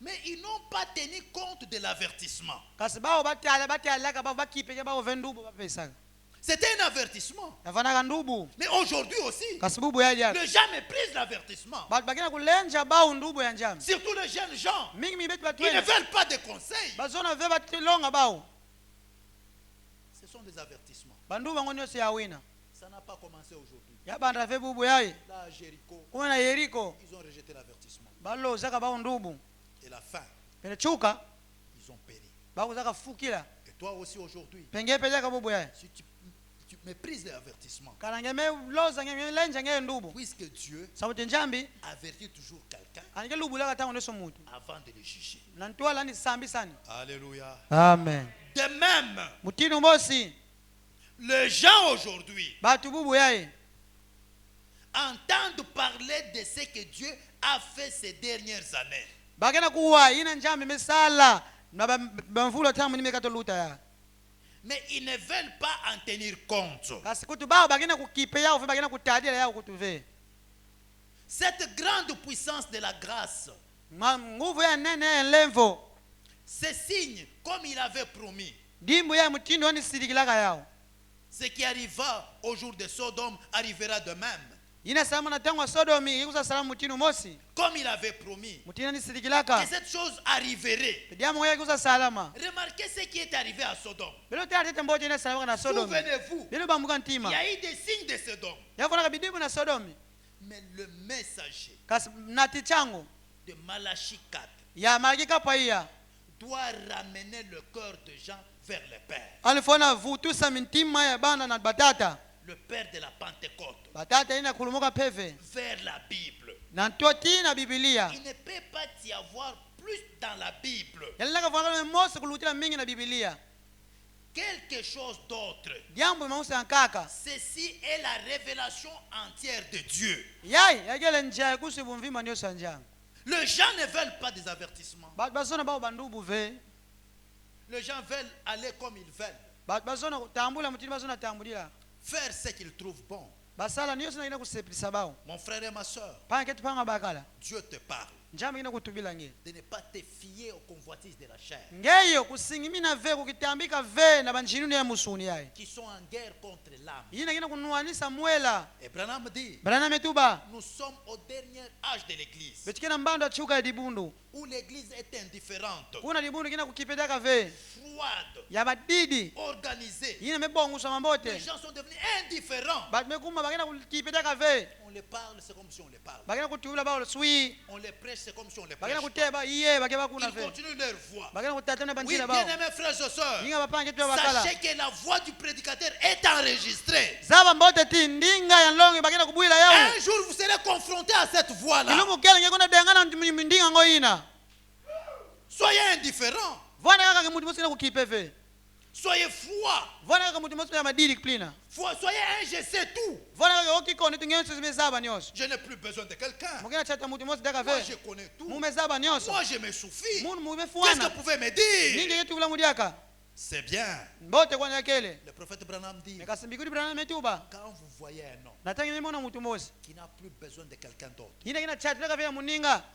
Mais ils n'ont pas tenu compte de l'avertissement. kasi bao batalaka bao bakipeke bao vendubu bapesaka C'était un avertissement. navanaka ndubu Mais aujourd'hui aussi, kasi bubu yali yaka les gens méprisent l'avertissement. batu bakina kulenja bao ndubu ya njambi Surtout les jeunes gens. mingi mibeti Ils ne batwene veulent pas de conseils. bazona ve batilonga bao Ce sont des avertissements. bandubu bango nyonso yawina Ça n'a pas commencé aujourd'hui. yabanda ve bubu yayi Là, à Jéricho, kuna na Yeriko ils ont rejeté l'avertissement. balozaka bao ndubu Et la fin, pene chuka ils ont péri. bakuzaka fukila Et toi aussi aujourd'hui, penge peleka bubu yayi si tu méprises l'avertissement, kana ngeme loza ngeme lenja ngeme ndubu puisque Dieu sabuti njambi avertit toujours quelqu'un anike lubulaka tango neso mutu avant de le juger. nantwala ni sambi sani Alléluia. amen De même, mutinu mosi les gens aujourd'hui batu bubu yayi entendent parler de ce que Dieu a fait ces dernières années. bakena kuwa ina njambi mesala na bamvula tamu nimekatoluta ya Mais ils ne veulent pas en tenir compte. kasi kutu bao bakena kukipe yao fe bakena kutadila yao kutu ve Cette grande puissance de la grâce, nguvu ya nene levo ces signes, comme il avait promis, Ce qui arriva au jour de Sodome arrivera de même. Comme il avait promis que cette chose arriverait. Remarquez ce qui est arrivé à Sodome. Souvenez-vous, il y a eu des signes de Sodome. Mais le messager de Malachie 4 doit ramener le cœur de Jean vers le Père. Le Père de la Pentecôte. Vers la Bible. Il ne peut pas y avoir plus dans la Bible. Quelque chose d'autre. Ceci est la révélation entière de Dieu. Les gens ne veulent pas des avertissements. Les gens veulent aller comme ils veulent. Faire ce qu'ils trouvent bon. Mon frère et ma soeur, Dieu te parle de ne pas te fier aux convoitises de la chair qui sont en guerre contre l'âme. Et Branham dit, nous sommes au dernier âge de l'église où l'église est indifférente, froide, organisée. Les gens sont devenus indifférents. On les parle, c'est comme si on les parle. On les prêche, c'est comme si on les prêche. Ils continuent leur voix. Oui, bien-aimés frères et sœurs, sachez que la voix du prédicateur est enregistrée. Un jour, vous serez confrontés à cette voix-là. Soyez indifférents. Soyez froid. Soyez un je sais tout. Je n'ai plus besoin de quelqu'un. Moi je connais tout. Moi je me suffis. Qu'est-ce que vous pouvez me dire? C'est bien. Le prophète Branham dit, quand vous voyez un homme qui n'a plus besoin de quelqu'un d'autre,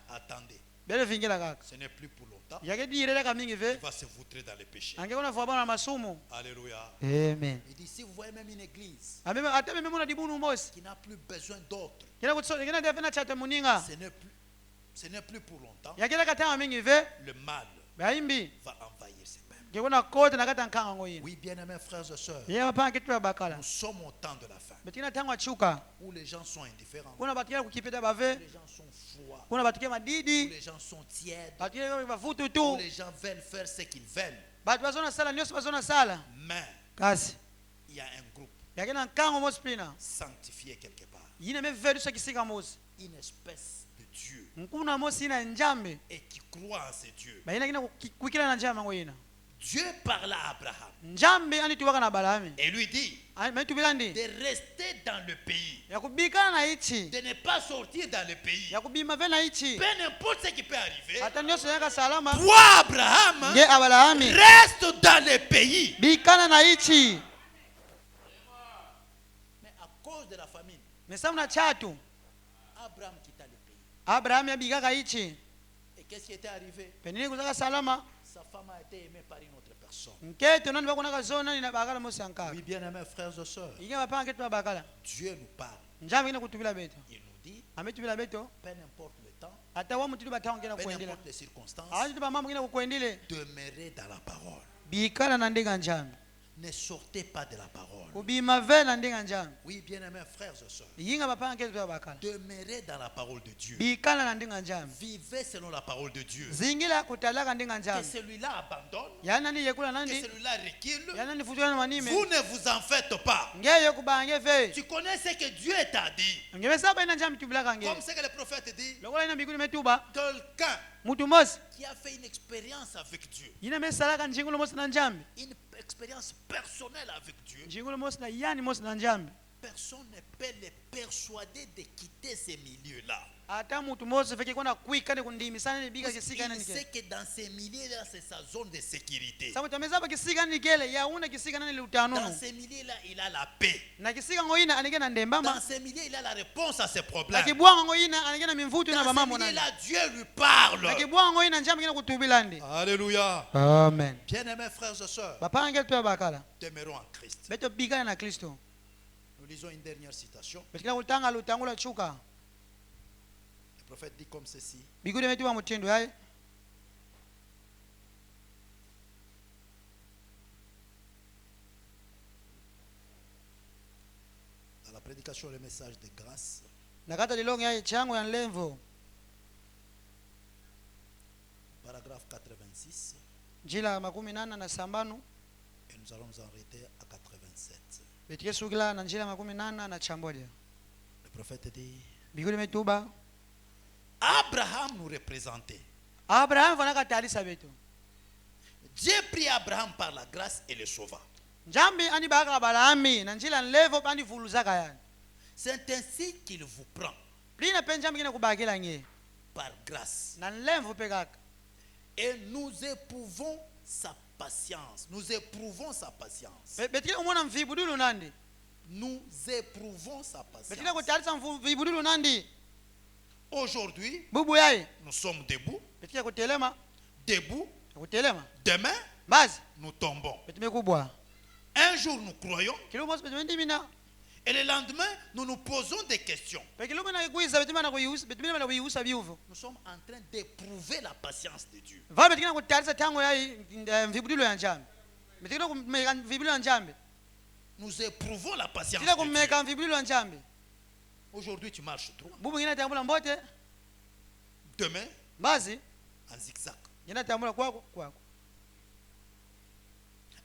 attendez. Ce n'est plus pour longtemps. Il va se voutrer dans les péchés. Alléluia. Amen. Il dit, si vous voyez même une église qui n'a plus besoin d'autres, ce n'est plus pour longtemps. Le mal va envahir ces peuples. Oui, bien-aimés frères et sœurs, nous sommes au temps de la fin où les gens sont indifférents, où les gens sont froids, où les gens sont tièdes, où les gens veulent faire ce qu'ils veulent. Mais il y a un groupe sanctifié quelque part, une espèce de Dieu, et qui croit en ce Dieu. Dieu parla à Abraham et lui dit de rester dans le pays, de ne pas sortir dans le pays. Peu n'importe ce qui peut arriver, toi Abraham, reste dans le pays. Mais à cause de la famine, Abraham quitta le pays. Et qu'est-ce qui était arrivé? Sa femme a été aimée par une autre personne. Oui, bien-aimés frères et sœurs, Dieu nous parle. Il nous dit, peu importe le temps, peu importe les circonstances, demeurez dans la parole. Ne sortez pas de la parole. Oui, bien-aimés frères et sœurs, demeurez dans la parole de Dieu. Vivez selon la parole de Dieu. Que celui-là abandonne, que celui-là recule, vous ne vous en faites pas. Tu connais ce que Dieu t'a dit. Comme ce que le prophète dit, quelqu'un qui a fait une expérience avec Dieu, une expérience personnelle avec Dieu, personne ne peut les persuader de quitter ces milieux-là. Parce qu'il sait que dans ces milieux-là, c'est sa zone de sécurité. Dans Dans ces milieux-là, il a la paix. Dans ces milieux, il a la réponse à ses problèmes. Dans ces milieux-là, Dieu lui parle. Alléluia. Amen. Bien-aimés frères et sœurs, demeurons en Christ. Nous lisons une dernière citation. Le prophète dit comme ceci. Dans la prédication, le message de grâce, paragraphe 86, et nous allons nous arrêter à 87. Le prophète dit, Abraham nous représentait. Dieu prit Abraham par la grâce et le sauva. C'est ainsi qu'il vous prend par grâce. Et nous éprouvons sa patience. Nous éprouvons sa patience. Nous éprouvons sa patience. Aujourd'hui, nous sommes debout. Debout. Demain, nous tombons. Un jour, nous croyons. Et le lendemain, nous nous posons des questions. Nous sommes en train d'éprouver la patience de Dieu. Nous éprouvons la patience de Dieu. Aujourd'hui, tu marches droit. Demain, en zigzag.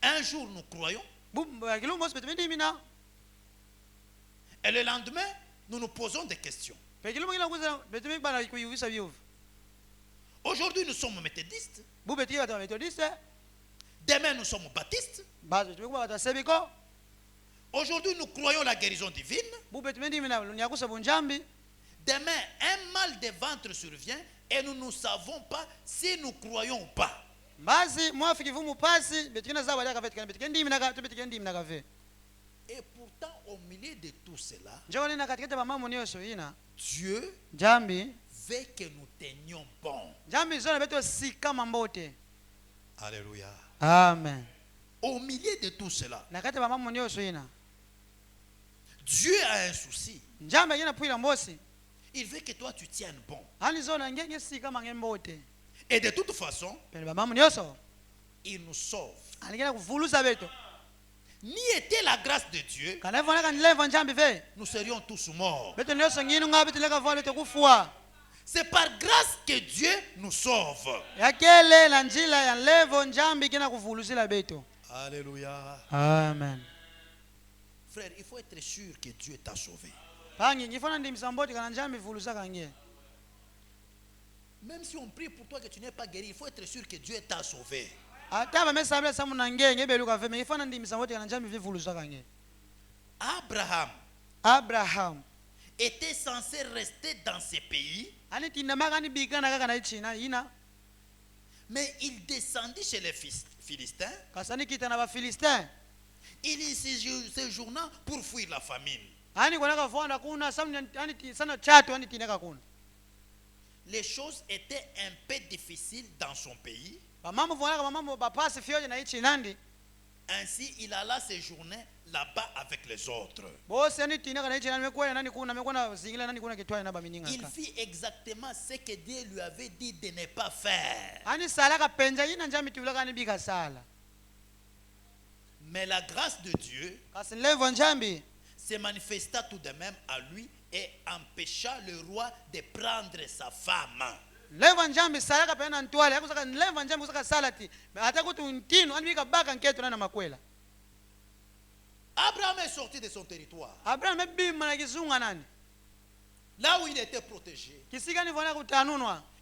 Un jour, nous croyons. Et le lendemain, nous nous posons des questions. Aujourd'hui, nous sommes méthodistes. Demain, nous sommes baptistes. Aujourd'hui, nous croyons la guérison divine. Demain, un mal de ventre survient et nous ne savons pas si nous croyons ou pas. Et pourtant, au milieu de tout cela, Dieu veut que nous tenions bon. Alléluia. Amen. Au milieu de tout cela, Dieu a un souci. Il veut que toi tu tiennes bon. Et de toute façon, il nous sauve. Ni était la grâce de Dieu, nous serions tous morts. C'est par grâce que Dieu nous sauve. Alléluia. Amen. Frère, il faut être sûr que Dieu t'a sauvé. Même si on prie pour toi que tu n'es pas guéri, il faut être sûr que Dieu t'a sauvé. Abraham était censé rester dans ce pays, mais il descendit chez les Philistins. Il y séjourna pour fuir la famine. Les choses étaient un peu difficiles dans son pays. Ainsi, il alla séjourner là-bas avec les autres. Il fit exactement ce que Dieu lui avait dit de ne pas faire. Mais la grâce de Dieu se manifesta tout de même à lui et empêcha le roi de prendre sa femme. Abraham est sorti de son territoire, là où il était protégé.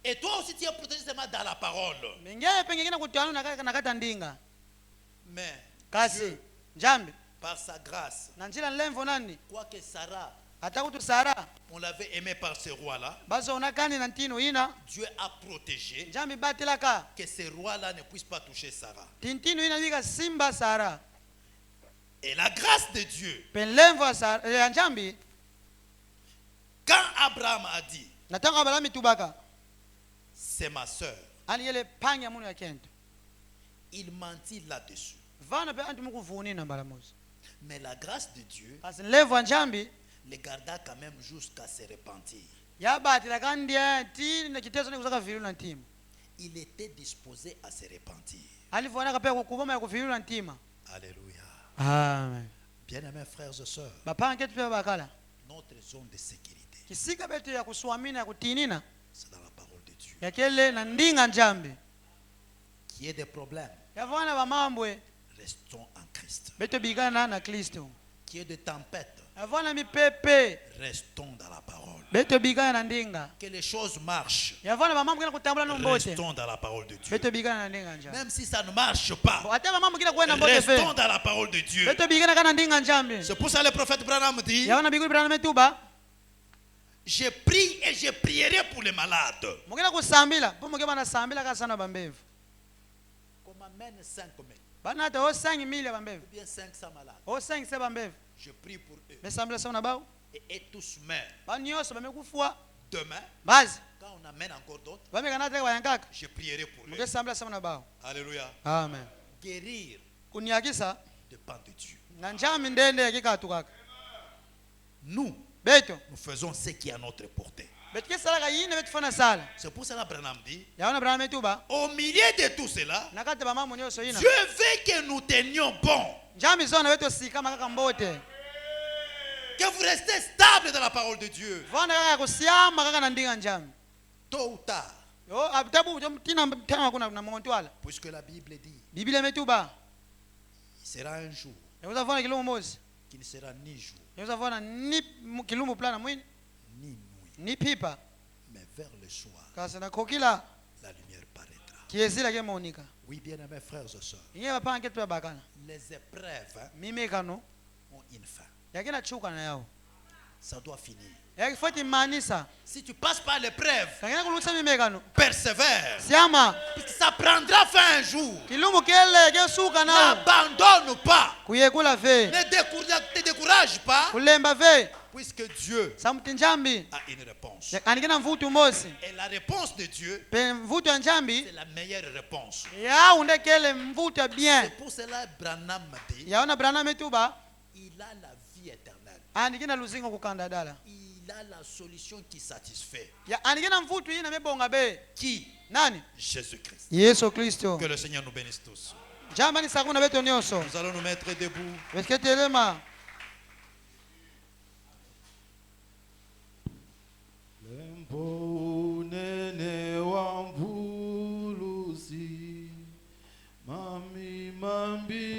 Et toi aussi tu es protégé seulement dans la parole. Mais par sa grâce. Quoique Sarah, Sarah, on l'avait aimé par ce roi-là, Dieu a protégé que ce roi-là ne puisse pas toucher Sarah. Et la grâce de Dieu, quand Abraham a dit, c'est ma soeur, il mentit là-dessus. Mais la grâce de Dieu le garda quand même jusqu'à se repentir. Il était disposé à se repentir. Alléluia. Bien-aimés frères et sœurs, notre zone de sécurité, c'est dans la parole de Dieu. Qui est des problèmes, restons en Christ. Qui est de tempête, restons dans la parole. Que les choses marchent, restons dans la parole de Dieu. Même si ça ne marche pas, restons dans la parole de Dieu. C'est pour ça que le prophète Branham dit, je prie et je prierai pour les malades. Qu'on m'amène 5 000 ou bien 500 malades. Je prie pour eux. Et tous même. Demain, quand on amène encore d'autres, je prierai pour eux. Alléluia. Amen. Guérir dépend de Dieu. Nous faisons ce qui est à notre portée. C'est pour cela que Branham dit, au milieu de tout cela, Dieu veut que nous tenions bon. Que vous restez stable dans la parole de Dieu. Tôt ou tard. Puisque la Bible dit, il sera un jour qui ne sera ni jour ni nuit. Mais vers le soir, la lumière paraîtra. Oui, bien-aimés frères et sœurs, les épreuves ont une fin. Ça doit finir. Si tu passes par l'épreuve, persévère. Ça prendra fin un jour. N'abandonne pas. Ne te décourage pas. Puisque Dieu a une réponse. Et la réponse de Dieu, c'est la meilleure réponse. C'est pour cela que Branham dit, il a la vie éternelle. Il a la solution qui satisfait. Qui? Jésus-Christ. Que le Seigneur nous bénisse tous. Nous allons nous mettre debout. Unene wa mbulusi mami mambi